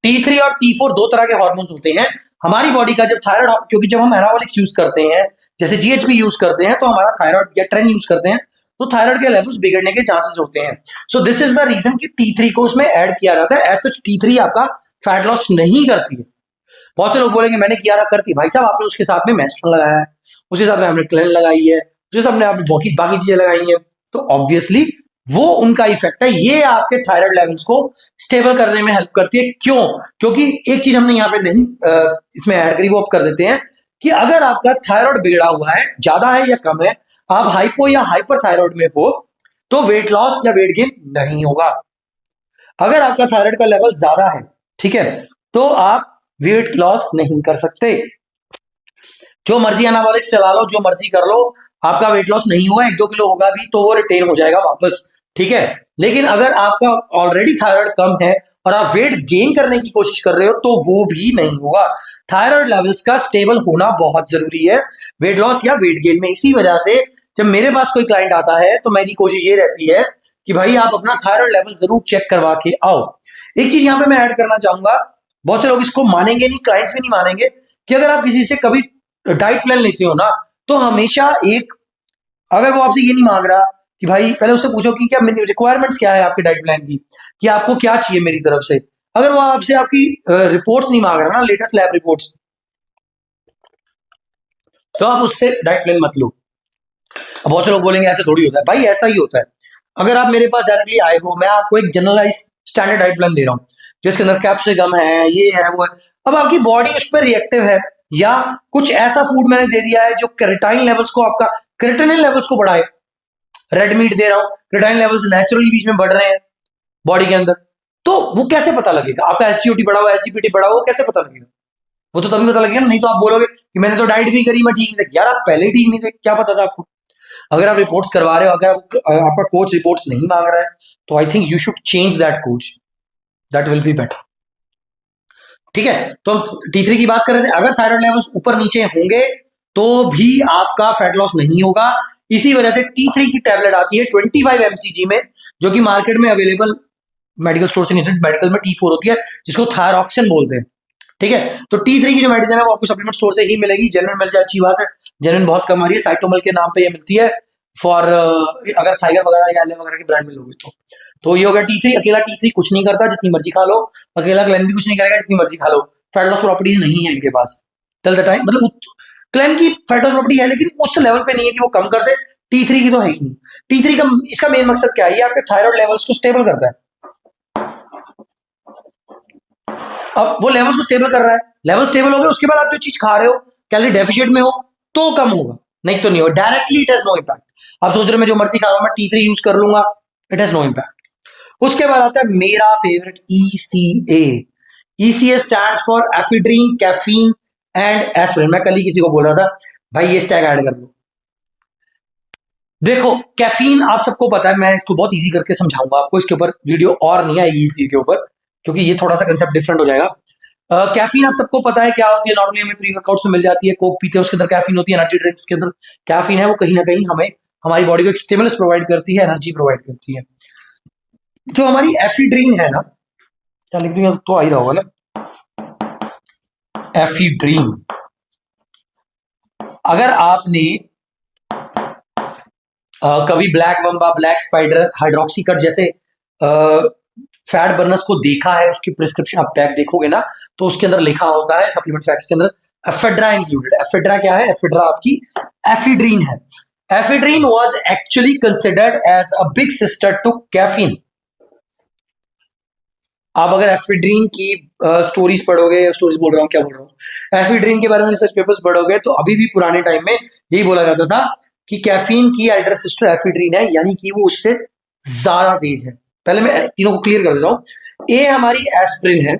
T3 और T4 दो तरह के हार्मोन्स होते हैं हमारी बॉडी का। जब थायराइड, क्योंकि जब हम एनाबॉलिक्स यूज करते हैं, जैसे GHB यूज करते हैं, तो हमारा थायराइड या ट्रेन यूज करते हैं, तो थायराइड के लेवल्स बिगड़ने के चांसेस होते हैं। So this is the reason कि T3 को उसमें ऐड किया जाता है। एज सच T3 आपका फैट लॉस नहीं करती है। बहुत से लोग बोलेंगे मैंने किया था, करती। भाई साहब आपने उसके साथ में मेस्ट्रॉन लगाया है, उसके साथ में आपने क्लेन लगाई है, उसके साथ में आपने बाकी बाकी चीजें लगाई हैं, तो ऑब्वियसली वो उनका इफेक्ट है। ये आपके थायराइड लेवल्स को स्टेबल करने में हेल्प करती है। क्यों? क्योंकि एक चीज हमने यहाँ पे नहीं इसमें ऐड करी, वो आप कर देते हैं कि अगर आपका थायराइड बिगड़ा हुआ है, ज्यादा है या कम है, आप हाइपो या हाइपर थायराइड में हो, तो वेट लॉस या वेट गेन नहीं होगा। अगर आपका थायराइड का लेवल ज्यादा है, ठीक है, तो आप वेट लॉस नहीं कर सकते। जो मर्जी एनाबॉलिक्स चला लो, जो मर्जी कर लो, आपका वेट लॉस नहीं होगा। 1-2 किलो होगा भी तो वो रिटेन हो जाएगा वापस, ठीक है। लेकिन अगर आपका ऑलरेडी थायराइड कम है और आप वेट गेन करने की कोशिश कर रहे हो, तो वो भी नहीं होगा। थायराइड लेवल्स का स्टेबल होना बहुत जरूरी है वेट लॉस या वेट गेन में। इसी वजह से जब मेरे पास कोई क्लाइंट आता है तो मेरी कोशिश ये रहती है कि भाई आप अपना थायराइड लेवल जरूर चेक करवा के आओ। एक चीज यहां पे मैं ऐड करना चाहूंगा, बहुत से लोग इसको मानेंगे नहीं, क्लाइंट्स भी नहीं मानेंगे, कि अगर आप किसी से कभी डाइट प्लान लेते हो ना, तो हमेशा एक, अगर वो आपसे ये नहीं मांग रहा कि भाई, पहले उससे पूछो कि क्या रिक्वायरमेंट्स क्या है आपके डाइट प्लान की, कि आपको क्या चाहिए मेरी तरफ से। अगर वो आपसे आपकी रिपोर्ट्स नहीं मांग रहा ना, लेटेस्ट लैब रिपोर्ट्स, तो आप उससे डाइट प्लान मत लो। अब बहुत से लोग बोलेंगे ऐसे थोड़ी होता है। भाई ऐसा ही होता है। अगर आप मेरे पास डायरेक्टली आए हो, मैं आपको एक जनरलाइज स्टैंडर्ड डाइट प्लान दे रहा हूँ जिसके अंदर कैप्सिकम है, ये है, वो है। अब आपकी बॉडी उस पर रिएक्टिव है, या कुछ ऐसा फूड मैंने दे दिया है जो क्रेटाइन लेवल्स को, आपका क्रेटिनिन लेवल्स को बढ़ाए। रेड मीट दे रहा हूं, क्रेटाइन लेवल्स नेचुरली बीच में बढ़ रहे हैं बॉडी के अंदर, तो वो कैसे पता लगेगा? आपका SGOT बढ़ा हुआ, SGPT बढ़ा हुआ, कैसे पता लगेगा? वो तो तभी पता लगेगा, नहीं तो आप बोलोगे कि मैंने तो डाइट भी करी, मैं ठीक नहीं था। यार आप पहले ही ठीक नहीं थे, क्या पता था आपको? अगर आप रिपोर्ट्स करवा रहे हो, अगर आपका कोच रिपोर्ट्स नहीं मांग रहा है, तो I think you should change that coach, that will be better, ठीक है। तो हम T3 की बात कर रहे थे। अगर थायराइड लेवल्स ऊपर नीचे होंगे तो भी आपका फैट लॉस नहीं होगा। इसी वजह से T3 की टैबलेट आती है 25 mcg में, जो कि मार्केट में अवेलेबल मेडिकल स्टोर से नहीं, मेडिकल में T4 होती है, जिसको थायरॉक्सिन बोलते हैं, ठीक है। तो T3 की जो मेडिसिन है वो आपको सप्लीमेंट स्टोर से ही मिलेगी। जेन्युइन मिल जाए अच्छी बात है, जेन्युइन बहुत कम आ रही है। साइटोमल के नाम पे ये मिलती है फॉर, अगर थाइगर वगैरह या एलएम वगैरह की ब्रांड में लोगे तो ये हो गया T3। अकेला T3 कुछ नहीं करता, जितनी मर्जी खा लो। अकेला क्लेन भी कुछ नहीं करेगा, जितनी मर्जी खा लो। फैट लॉस प्रॉपर्टीज नहीं है इनके पास टिल द टाइम, मतलब क्लेन की फैट लॉस प्रॉपर्टी है लेकिन उस लेवल पे नहीं है कि वो कम कर दे। T3 की तो है ही नहीं। T3 का इसका मेन मकसद क्या है? ये आपके थायराइड लेवल्स को स्टेबल करता है। अब वो लेवल्स को स्टेबल कर रहा है, लेवल स्टेबल हो गए, उसके बाद आप जो चीज खा रहे हो, कैलोरी डेफिशिएट में हो तो कम होगा, नहीं तो नहीं होगा। Directly it has no impact. आप सोच रहे हो मैं जो मर्जी खा रहा हूं, मैं T3 यूज कर लूंगा, इट हैज नो इम्पैक्ट। उसके बाद आता है मेरा favourite ECA। ECA stands for ephedrine, caffeine and aspirin. मैं कल ही किसी को बोल रहा था भाई ये स्टैग ऐड कर लो। देखो कैफीन आप सबको पता है, मैं इसको बहुत इजी करके समझाऊंगा आपको, इसके ऊपर वीडियो और नहीं आएगी इसी के ऊपर, क्योंकि ये थोड़ा सा कंसेप्ट डिफरेंट हो जाएगा। कैफीन आप सबको पता है क्या होती है, नॉर्मली हमें प्री वर्कआउट्स में मिल जाती है, कोक पीते हैं उसके अंदर कैफीन होती है, एनर्जी ड्रिंक्स के अंदर कैफीन है, वो कहीं ना कहीं हमें, हमारी बॉडी को एक स्टिमुलस प्रोवाइड करती है, एनर्जी प्रोवाइड करती है। जो हमारी एफिड्रीन है ना, क्या लिख दूंगा तो आ ही रहा होगा ना, एफिड्रीन। अगर आपने कभी ब्लैक बम्बा, ब्लैक स्पाइडर, हाइड्रोक्सी कट जैसे फैट बर्नर्स को देखा है, उसकी प्रिस्क्रिप्शन आप पैक देखोगे ना, तो उसके अंदर लिखा होता है सप्लीमेंट फैक्ट्स के अंदर एफेड्रा इंक्लूडेड। एफेड्रा क्या है? एफेड्रा आपकी एफिड्रीन है। Ephedrine was actually considered as a big sister to caffeine. आप अगर एफिड्रीन की स्टोरीज पढ़ोगे, स्टोरीज बोल रहा हूँ, क्या बोल रहा हूँ, एफिड्रीन के बारे में रिसर्च पेपर्स पढ़ोगे, तो अभी भी पुराने टाइम में यही बोला जाता था कि कैफीन की एल्डर सिस्टर एफिड्रीन है, यानी कि वो उससे ज्यादा तेज है। पहले मैं तीनों को क्लियर कर देता हूं। ए हमारी एस्पिरिन है,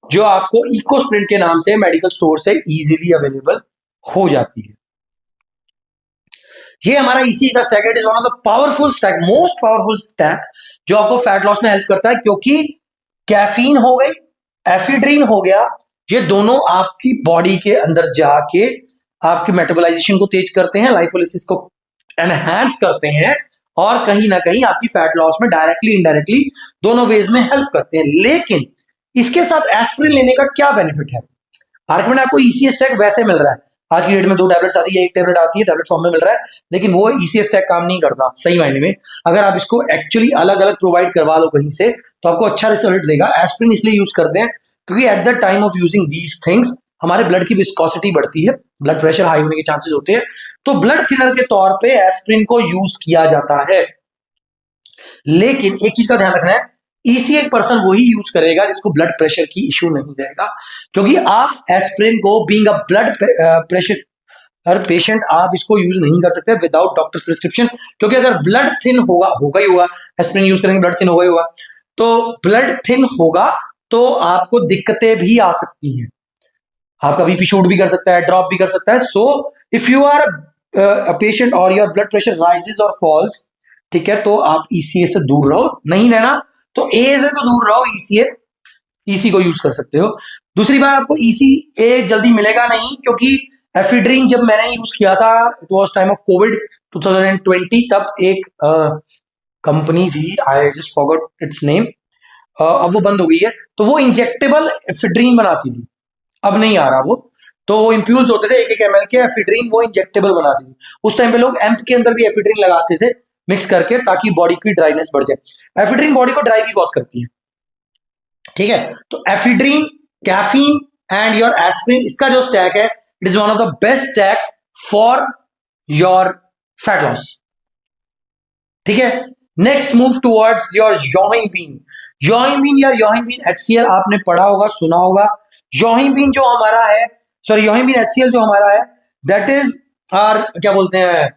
जो आपको इकोस्प्रिंट के नाम से मेडिकल स्टोर से इजीली अवेलेबल हो जाती है। ये हमारा ईसी का स्टैक है। It is one of the powerful stack, most powerful stack जो आपको फैट लॉस में हेल्प करता है, क्योंकि कैफीन हो गई, एफिड्रीन हो गया, ये दोनों आपकी बॉडी के अंदर जाके आपके मेटाबॉलाइजेशन को तेज करते हैं, लाइपोलिसिस को एनहांस करते हैं और कहीं ना कहीं आपकी फैट लॉस में डायरेक्टली इनडायरेक्टली दोनों वेज में हेल्प करते हैं। लेकिन इसके साथ एस्पिरिन लेने का क्या बेनिफिट है? मार्केट में आपको ईसीए स्टैक वैसे मिल रहा है, आज की डेट में 2 टैबलेट्स आती है, 1 टैबलेट आती है, टैबलेट फॉर्म में मिल रहा है, लेकिन वो ईसीए स्टैक काम नहीं करता सही मायने में। अगर आप इसको एक्चुअली अलग अलग प्रोवाइड करवा लो कहीं से तो आपको अच्छा रिजल्ट देगा। एस्पिरिन इसलिए यूज करते हैं क्योंकि at the time of using these things हमारे ब्लड की विस्कोसिटी बढ़ती है, ब्लड प्रेशर हाई होने के चांसेस होते हैं, तो ब्लड थिनर के तौर पे एस्पिरिन को यूज किया जाता है। लेकिन एक चीज का ध्यान रखना है, ईसी एक पर्सन वही यूज करेगा जिसको ब्लड प्रेशर की इश्यू नहीं रहेगा, क्योंकि आप एस्पिरिन को being a blood pressure her patient आप इसको यूज नहीं कर सकते विदाउट डॉक्टर प्रिस्क्रिप्शन, क्योंकि अगर ब्लड थिन होगा ही होगा, एस्पिरिन यूज करेंगे ब्लड थिन होगा ही होगा, तो ब्लड थिन होगा तो आपको दिक्कतें भी आ सकती हैं, आपका बीपी शूट भी कर सकता है, ड्रॉप भी कर सकता है। So if you are a patient और योर ब्लड प्रेशर राइजेस और फॉल्स, ठीक है, तो आप ईसीए से दूर रहो, नहीं रहना तो ए से तो दूर रहो, ईसीए ईसी को यूज कर सकते हो। दूसरी बात, आपको ईसी ए जल्दी मिलेगा नहीं, क्योंकि एफिड्रीन जब मैंने यूज किया था, it was time of Covid 2020, तब एक कंपनी थी, I just forgot it's name, अब वो बंद हो गई है, तो वो इंजेक्टेबल एफिड्रीन बनाती थी, अब नहीं आ रहा वो, तो वो इम्प्यूल्स होते थे 1-1 ml के एफिड्रीन, वो इंजेक्टेबल बनाती थी। उस टाइम पे लोग एम्प के अंदर भी एफिड्रीन लगाते थे मिक्स करके, ताकि बॉडी की ड्राइनेस बढ़ जाए। एफिड्रीन बॉडी को ड्राई भी बहुत करती है, ठीक है। तो ephedrine, caffeine and your aspirin, इसका जो स्टैक है, it is one of the best stack for your fat loss, ठीक है। Next move towards your yohimbine. Yohimbine या योहिंबीन एचसीएल आपने पढ़ा होगा, सुना होगा। योहिंबीन जो हमारा है, सॉरी योहिंबीन एचसीएल जो हमारा है, दैट इज आर क्या बोलते हैं,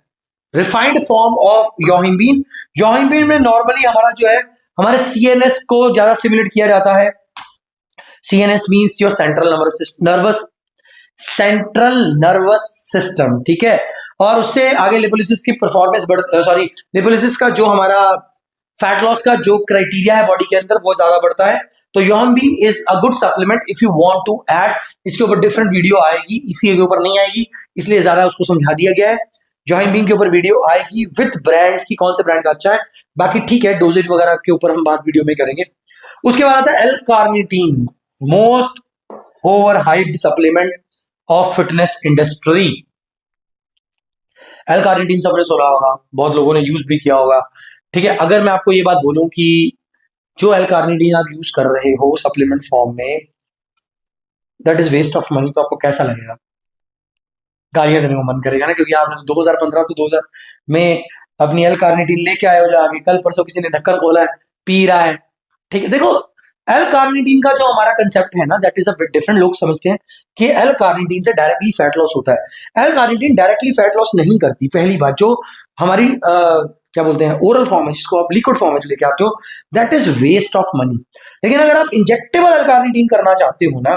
रिफाइंड फॉर्म ऑफ योहिंबीन। योहिंबीन में नॉर्मली हमारा जो है, हमारे सीएनएस को ज्यादा स्टिमुलेट किया जाता है। CNS means your central nervous system, ठीक है। और उससे आगे लिपोलिसिस की परफॉर्मेंस सॉरी लिपोलिसिस का जो हमारा फैट लॉस का जो क्राइटेरिया है बॉडी के अंदर, वो ज्यादा बढ़ता है। तो yohimbine is a good supplement if you want to add. इसके ऊपर डिफरेंट वीडियो आएगी, इसी के ऊपर नहीं आएगी, इसलिए ज्यादा उसको समझा दिया गया है। योहिंबीन के ऊपर वीडियो आएगी विद ब्रांड्स की, कौन से ब्रांड का अच्छा है, बाकी ठीक है, डोजेज वगैरह के ऊपर हम बात वीडियो में करेंगे। उसके बाद आता है L carnitine, most over hyped supplement of fitness industry. L carnitine सबने सुना होगा, बहुत लोगों ने यूज भी किया होगा, ठीक है। अगर मैं आपको ये बात बोलूं कि जो एल कार्निटीन आप यूज कर रहे हो सप्लीमेंट फॉर्म में, that is waste of money, तो आपको कैसा लगेगा? गालियां देने को मन करेगा ना, क्योंकि आपने 2015 से 2000 में अपनी एल कार्निटीन लेके आए हो जाके, कल परसों किसी ने ढक्कन खोला है, पी रहा है, ठीक है। देखो, एल कार्निटीन का जो हमारा कंसेप्ट है ना, that is a bit different. लोग समझते हैं कि एल कार्निटीन से डायरेक्टली फैट लॉस होता है। L carnitine directly fat loss नहीं करती। पहली बात, जो हमारी क्या बोलते हैं ओरल फॉर्म है, जिसको आप लिक्विड फॉर्म में लेके आते हो, that is waste of money. लेकिन अगर आप इंजेक्टेबल एल कार्निटीन करना चाहते हो ना,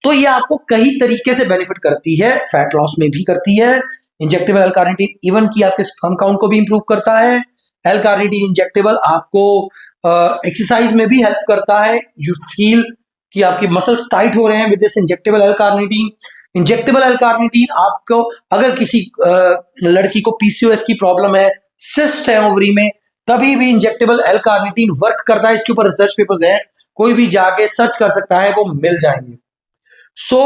तो ये आपको कई तरीके से बेनिफिट करती है, फैट लॉस में भी करती है इंजेक्टेबल एल कार्निटीन, इवन कि आपके स्पर्म काउंट को भी इंप्रूव करता है। एल कार्निटीन इंजेक्टेबल आपको एक्सरसाइज में भी हेल्प करता है, यू फील कि आपकी मसल्स टाइट हो रहे हैं with this injectable L carnitine. Injectable L carnitine आपको, अगर किसी लड़की को पीसीओएस की प्रॉब्लम है, सिस्ट है ओवरी में, तभी भी इंजेक्टेबल एल कार्निटीन वर्क करता है। इसके ऊपर रिसर्च पेपर्स हैं, कोई भी जाके सर्च कर सकता है, वो मिल जाएंगे। सो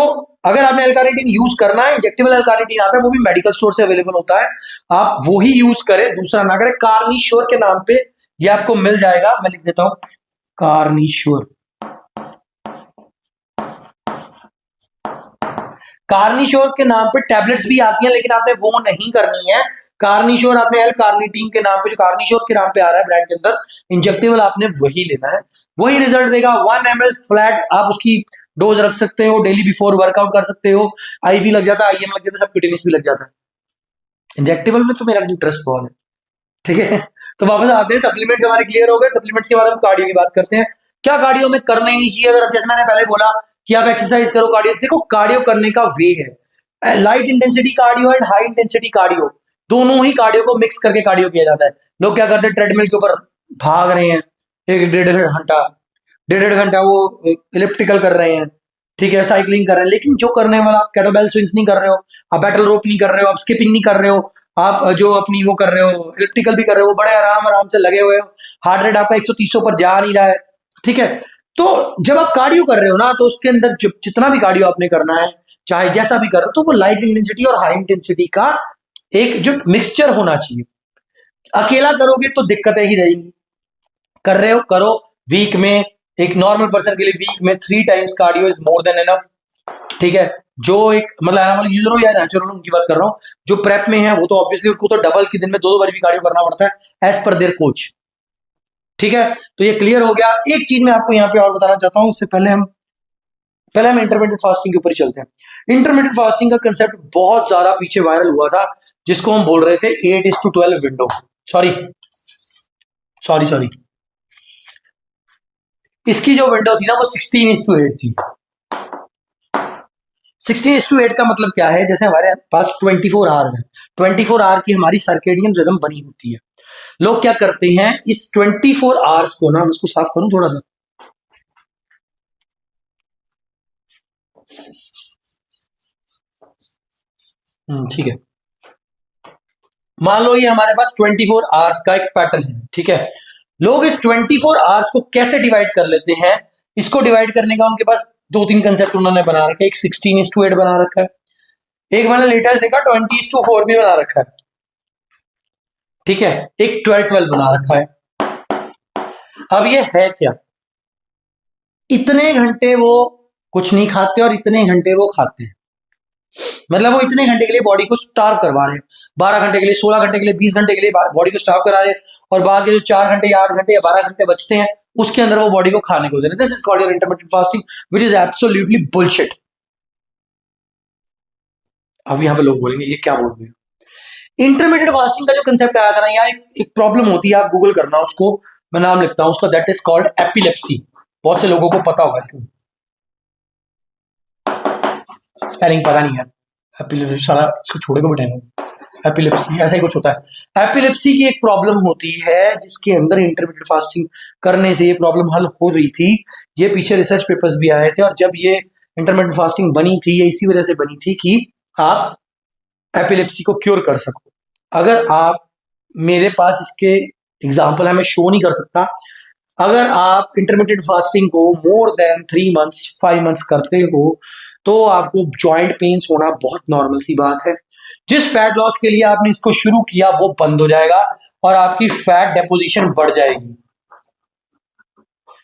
अगर आपने एल कार्निटीन यूज करना है, इंजेक्टेबल एल कार्निटीन आता है, वो भी मेडिकल स्टोर से अवेलेबल होता है, आप वो ही यूज करें, दूसरा ना करें। कार्निश्योर के नाम पे ये आपको मिल जाएगा, मैं लिख देता हूं, कार्निश्योर। कार्निश्योर के नाम पे टैबलेट्स भी आती हैं, लेकिन आपने वो नहीं करनी है। कार्निश्योर आपने एल कार्निटीन के नाम पे, जो कार्निश्योर के नाम पे आ रहा है ब्रांड के अंदर, इंजेक्टेबल आपने वही लेना है, वही रिजल्ट देगा। 1 ml फ्लैट आप उसकी डोज रख सकते हो, डेली बिफोर वर्कआउट कर सकते हो। आईवी लग जाता है, आईएम लग जाता है, सबक्यूटेनियस भी लग जाता है। इंजेक्टेबल में तो मेरा इंटरेस्ट बहुत है, ठीक है। तो वापस आते हैं, सप्लीमेंट्स हमारे क्लियर हो गए। सप्लीमेंट्स के बाद हम कार्डियो की बात करते हैं। क्या कार्डियो में करना ही नहीं चाहिए? अगर जैसे मैंने पहले बोला कि आप एक्सरसाइज करो, कार्डियो, देखो कार्डियो करने का वे है, light intensity cardio and high intensity cardio, दोनों ही कार्डियो को मिक्स करके कार्डियो किया जाता है। लोग क्या करते हैं, ट्रेडमिल के ऊपर भाग रहे हैं एक डेढ़ घंटा वो इलिप्टिकल कर रहे हैं, ठीक है, साइकिलिंग कर रहे हैं, लेकिन जो करने वाला, आप केटलबेल स्विंग्स नहीं कर रहे हो, आप बैटल रोप नहीं कर रहे हो, आप स्किपिंग नहीं कर रहे हो, आप जो अपनी वो कर रहे हो, इलिप्टिकल भी कर रहे हो, बड़े आराम आराम से लगे हुए हो, हार्ट रेट आपका 130 पर जा नहीं रहा है, ठीक है। तो जब आप कार्डियो कर रहे हो ना, तो उसके अंदर जितना भी कार्डियो आपने करना है, चाहे जैसा भी कर रहे हो, तो वो लाइट इंटेंसिटी और हाई इंटेंसिटी का एक जो मिक्सचर होना चाहिए। अकेला करोगे तो दिक्कतें ही रहेंगी। कर रहे हो, करो, वीक में एक नॉर्मल पर्सन के लिए वीक में 3 times cardio is more than enough, ठीक है। जो एक मतलब एनाबॉलिक यूजर हो या नेचुरल, उनकी बात कर रहा हूं, जो प्रेप में है वो तो ऑब्वियसली उनको तो डबल की दिन में 2 बार भी कार्डियो करना पड़ता है एज पर देयर कोच, ठीक है। तो ये क्लियर हो गया। एक चीज मैं आपको यहाँ पे और बताना चाहता हूं, उससे पहले हम इंटरमीडिएट फास्टिंग के ऊपर ही चलते हैं। इंटरमीडिएट फास्टिंग का कंसेप्ट बहुत ज्यादा पीछे वायरल हुआ था, जिसको हम बोल रहे थे 8:12 विंडो, सॉरी, इसकी जो विंडो थी ना वो 16:8 थी। 16:8 का मतलब क्या है, जैसे हमारे पास 24 आवर्स है, 24 आवर की हमारी सर्केडियन रिदम बनी होती है। लोग क्या करते हैं, इस 24 आवर्स को ना, मैं इसको साफ करूं थोड़ा सा, ठीक है। मान लो ये हमारे पास 24 आवर्स का एक पैटर्न है, ठीक है। लोग इस 24 आवर्स को कैसे डिवाइड कर लेते हैं, इसको डिवाइड करने का उनके पास 2-3 कंसेप्ट उन्होंने बना रखे। एक 16:8 बना रखा है, एक मैंने लेटेस्ट देखा 20:4 भी बना रखा है, ठीक है। एक 12:12 बना रखा है। अब ये है क्या, इतने घंटे वो कुछ नहीं खाते और इतने घंटे वो खाते हैं, मतलब वो इतने घंटे के लिए बॉडी को स्टार्व करवा रहे हैं, 12 घंटे के लिए, 16 घंटे के लिए, 20 घंटे के लिए बॉडी को स्टार्व करा रहे हैं, और बाद के जो 4 घंटे या 8 घंटे या 12 घंटे बचते हैं, उसके अंदर वो बॉडी को खाने को दे रहे हैं। This is called your intermittent fasting, which is absolutely bullshit. अब यहाँ पे लोग बोलेंगे ये क्या बोल रहे हैं। इंटरमीडिएट फास्टिंग का जो कंसेप्ट आया था ना, यहाँ एक प्रॉब्लम होती है, आप गूगल करना उसको, मैं नाम लिखता हूं उसका, दैट इज कॉल्ड एपिलेप्सी। बहुत से लोगों को पता होगा इसका स्पेलिंग, पता नहीं है, एपिलेप्सी सारा इसको छोड़े को बैठेंगे, एपिलेप्सी ऐसा ही कुछ होता है। एपिलेप्सी की एक प्रॉब्लम होती है जिसके अंदर इंटरमीडिएट फास्टिंग करने से ये प्रॉब्लम हल हो रही थी। ये पीछे रिसर्च पेपर्स भी आए थे, और जब ये इंटरमीडिएट फास्टिंग बनी थी, ये इसी वजह से बनी थी कि आप एपिलेप्सी को क्योर कर सको। अगर आप, मेरे पास इसके एग्जाम्पल है, मैं शो नहीं कर सकता, अगर आप इंटरमीडिएट फास्टिंग को मोर देन 3 मंथ्स 5 मंथ्स करते हो, तो आपको जॉइंट पेन्स होना बहुत नॉर्मल सी बात है। जिस फैट लॉस के लिए आपने इसको शुरू किया वो बंद हो जाएगा, और आपकी फैट डेपोजिशन बढ़ जाएगी।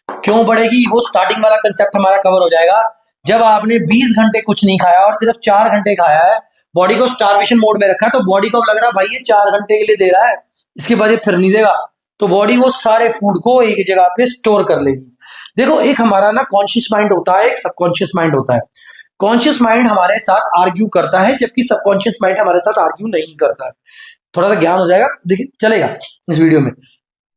क्यों बढ़ेगी, वो स्टार्टिंग वाला कंसेप्ट हमारा कवर हो जाएगा। जब आपने 20 घंटे कुछ नहीं खाया और सिर्फ 4 घंटे खाया है, बॉडी को स्टार्वेशन मोड में रखा है, तो बॉडी को लग रहा है भाई ये 4 घंटे के लिए दे रहा है, इसके बाद ये फिर नहीं देगा, तो बॉडी वो सारे फूड को एक जगह पे स्टोर कर लेगी। देखो, एक हमारा ना कॉन्शियस माइंड होता है, एक सबकॉन्शियस माइंड होता है। कॉन्शियस माइंड हमारे साथ आर्ग्यू करता है, जबकि सबकॉन्शियस माइंड हमारे साथ आर्ग्यू नहीं करता है। थोड़ा सा ज्ञान हो जाएगा, देखिए चलेगा इस वीडियो में।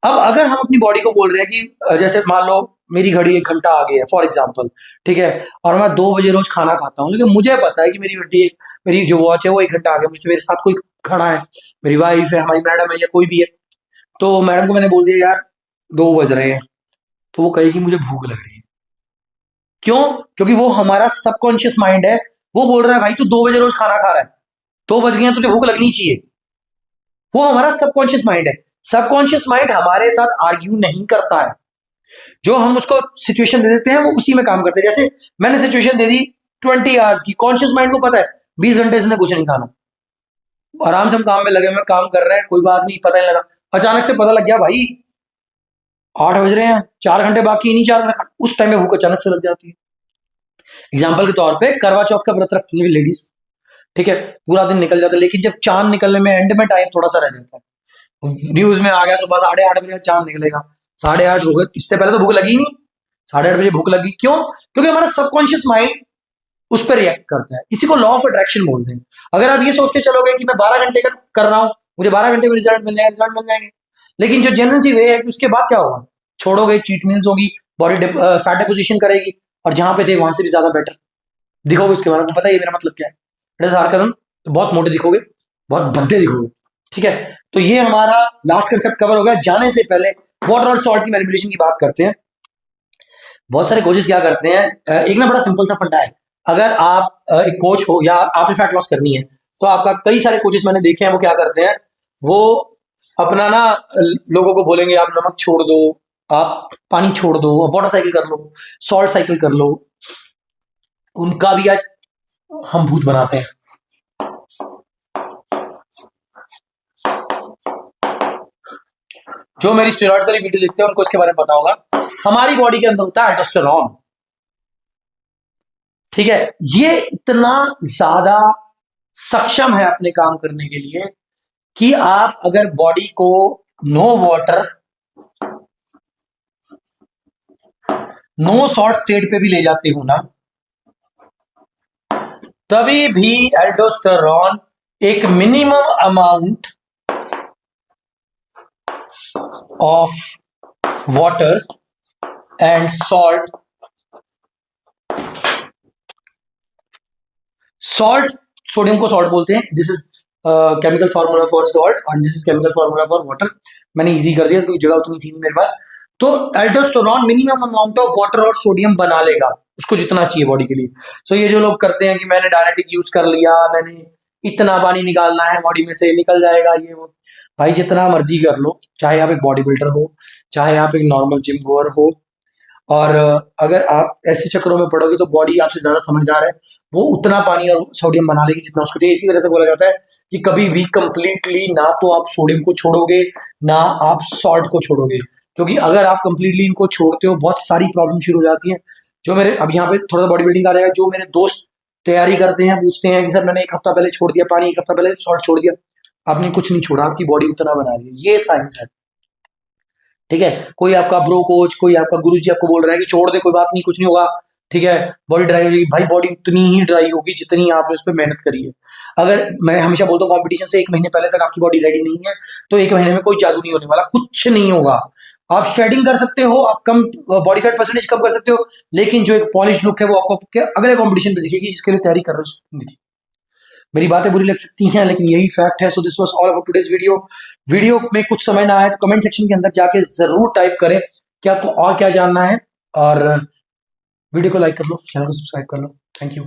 अब अगर हम अपनी बॉडी को बोल रहे हैं कि जैसे मान लो मेरी घड़ी 1 घंटा आगे है फॉर एग्जांपल, ठीक है, और मैं 2 बजे रोज खाना खाता हूँ, लेकिन मुझे पता है कि मेरी जो वॉच है वो 1 घंटा आगे, मुझसे मेरे साथ कोई खड़ा है, मेरी वाइफ है, हमारी मैडम है, या कोई भी है, तो मैडम को मैंने बोल दिया यार 2 बज रहे हैं, तो वो कहेगी मुझे भूख लग रही है। क्यों? क्योंकि वो हमारा सबकॉन्शियस माइंड है, वो बोल रहा है भाई तू 2 बजे रोज खाना खा रहा है, 2 बज गए तुझे भूख लगनी चाहिए। वो हमारा सबकॉन्शियस माइंड है। सबकॉन्शियस माइंड हमारे साथ आर्ग्यू नहीं करता है, जो हम उसको सिचुएशन दे देते हैं वो उसी में काम करते हैं। जैसे मैंने सिचुएशन दे दी 20 आवर्स की, कॉन्शियस माइंड को पता है 20 घंटे इसने कुछ नहीं खाना, आराम से हम काम में लगे हुए काम कर रहे हैं, कोई बात नहीं, पता नहीं लगा। अचानक से पता लग गया भाई 8 बज रहे हैं, 4 घंटे बाकी, नहीं 4 घंटे, उस टाइम में भूख अचानक से लग जाती है। एग्जाम्पल के तौर पर करवा चौथ का व्रत रखती है लेडीज, ठीक है, पूरा दिन निकल जाता है, लेकिन जब चांद निकलने में एंड में टाइम थोड़ा सा रह जाता है, न्यूज में आ गया सुबह 8:30 बजे चांद निकलेगा, 8:30 हो गए, इससे पहले तो भूख लगी नहीं, 8:30 बजे भूख लगी। क्यों? क्योंकि हमारा सबकॉन्शियस माइंड उस पर रिएक्ट करता है। इसी को लॉ ऑफ अट्रैक्शन बोलते हैं। अगर आप ये सोच के चलोगे कि मैं 12 घंटे का कर रहा हूं, मुझे 12 घंटे में रिजल्ट मिल जाएंगे, लेकिन जो जेन्युइन सी वे है कि उसके बाद क्या होगा, छोड़ोगे, चीट मील्स होगी, बॉडी फैट डिपोजिशन करेगी, और जहां पे थे वहां से भी ज्यादा बेटर दिखोगे। उसके बारे में पता है मेरा मतलब क्या है? It is sarcasm. तो बहुत मोटे दिखोगे, बहुत भद्दे दिखोगे। ठीक है, तो ये हमारा लास्ट कंसेप्ट कवर हो गया। जाने से पहले वाटर और सॉल्ट की मैनिपुलेशन की बात करते हैं। बहुत सारे कोचेस क्या करते हैं, एक ना बड़ा सिंपल सा फंडा है। अगर आप एक कोच हो या आपने फैट लॉस करनी है, तो आपका कई सारे कोचेस मैंने देखे हैं, वो क्या करते हैं, वो अपना ना लोगों को बोलेंगे आप नमक छोड़ दो, आप पानी छोड़ दो, वाटर साइकिल कर लो, सॉल्ट साइकिल कर लो। उनका भी आज हम भूत बनाते हैं। जो मेरी स्टेरॉइड वाली वीडियो देखते हैं उनको इसके बारे में पता होगा। हमारी बॉडी के अंदर होता है एल्डोस्टेरोन। ठीक है, ये इतना ज्यादा सक्षम है अपने काम करने के लिए कि आप अगर बॉडी को no water no salt state पे भी ले जाते हो ना, तभी भी एल्डोस्टेरोन एक minimum amount of water and salt sodium को सॉल्ट बोलते हैं। This is chemical formula for salt और this is chemical formula for water. मैंने इजी कर दिया, कोई जगह उतनी थी नहीं मेरे पास। तो aldosterone minimum amount of water और सोडियम बना लेगा, उसको जितना चाहिए बॉडी के लिए। सो ये जो लोग करते हैं कि मैंने डायरेटिक यूज कर लिया, मैंने इतना पानी निकालना है बॉडी में से, निकल जाएगा ये वो, भाई जितना मर्जी कर लो, चाहे आप एक बॉडी बिल्डर हो, चाहे आप एक नॉर्मल जिम गोअर हो। और अगर आप ऐसे चक्रों में पड़ोगे तो बॉडी आपसे ज्यादा समझदार है, वो उतना पानी और सोडियम बना लेगी जितना उसको चाहिए। इसी वजह से बोला जाता है कि कभी भी कंप्लीटली ना तो आप सोडियम को छोड़ोगे ना आप सॉल्ट को छोड़ोगे, क्योंकि अगर आप कंप्लीटली इनको छोड़ते हो बहुत सारी प्रॉब्लम शुरू हो जाती है। जो मेरे अब यहाँ पे थोड़ा सा बॉडी बिल्डिंग आ रहेगा, जो मेरे दोस्त तैयारी करते हैं पूछते हैं कि सर मैंने एक हफ्ता पहले छोड़ दिया पानी, एक हफ्ता पहले सॉल्ट छोड़ दिया, आपने कुछ नहीं छोड़ा, आपकी बॉडी उतना बना रही है। ये साइंस है। ठीक है, कोई आपका ब्रो कोच, कोई आपका गुरुजी आपको बोल रहा है कि छोड़ दे, कोई बात नहीं, कुछ नहीं होगा, ठीक है, बॉडी ड्राई हो जाएगी, भाई बॉडी उतनी ही ड्राई होगी जितनी आपने उस पर मेहनत करी है। अगर मैं हमेशा बोलता हूँ कंपटीशन से एक महीने पहले तक आपकी बॉडी रेडी नहीं है, तो एक महीने में कोई जादू नहीं होने वाला, कुछ नहीं होगा। आप स्ट्रेडिंग कर सकते हो, आप कम बॉडी फैट परसेंटेज कम कर सकते हो, लेकिन जो एक पॉलिश लुक है वो आपको अगले कॉम्पिटिशन पे दिखेगी जिसके लिए तैयारी कर रहे हो। मेरी बातें बुरी लग सकती हैं लेकिन यही फैक्ट है। सो this was all about today's video. Video में कुछ समझ ना आए तो कमेंट सेक्शन के अंदर जाके जरूर टाइप करें कि आपको और क्या जानना है, और वीडियो को लाइक कर लो, चैनल को सब्सक्राइब कर लो। Thank you.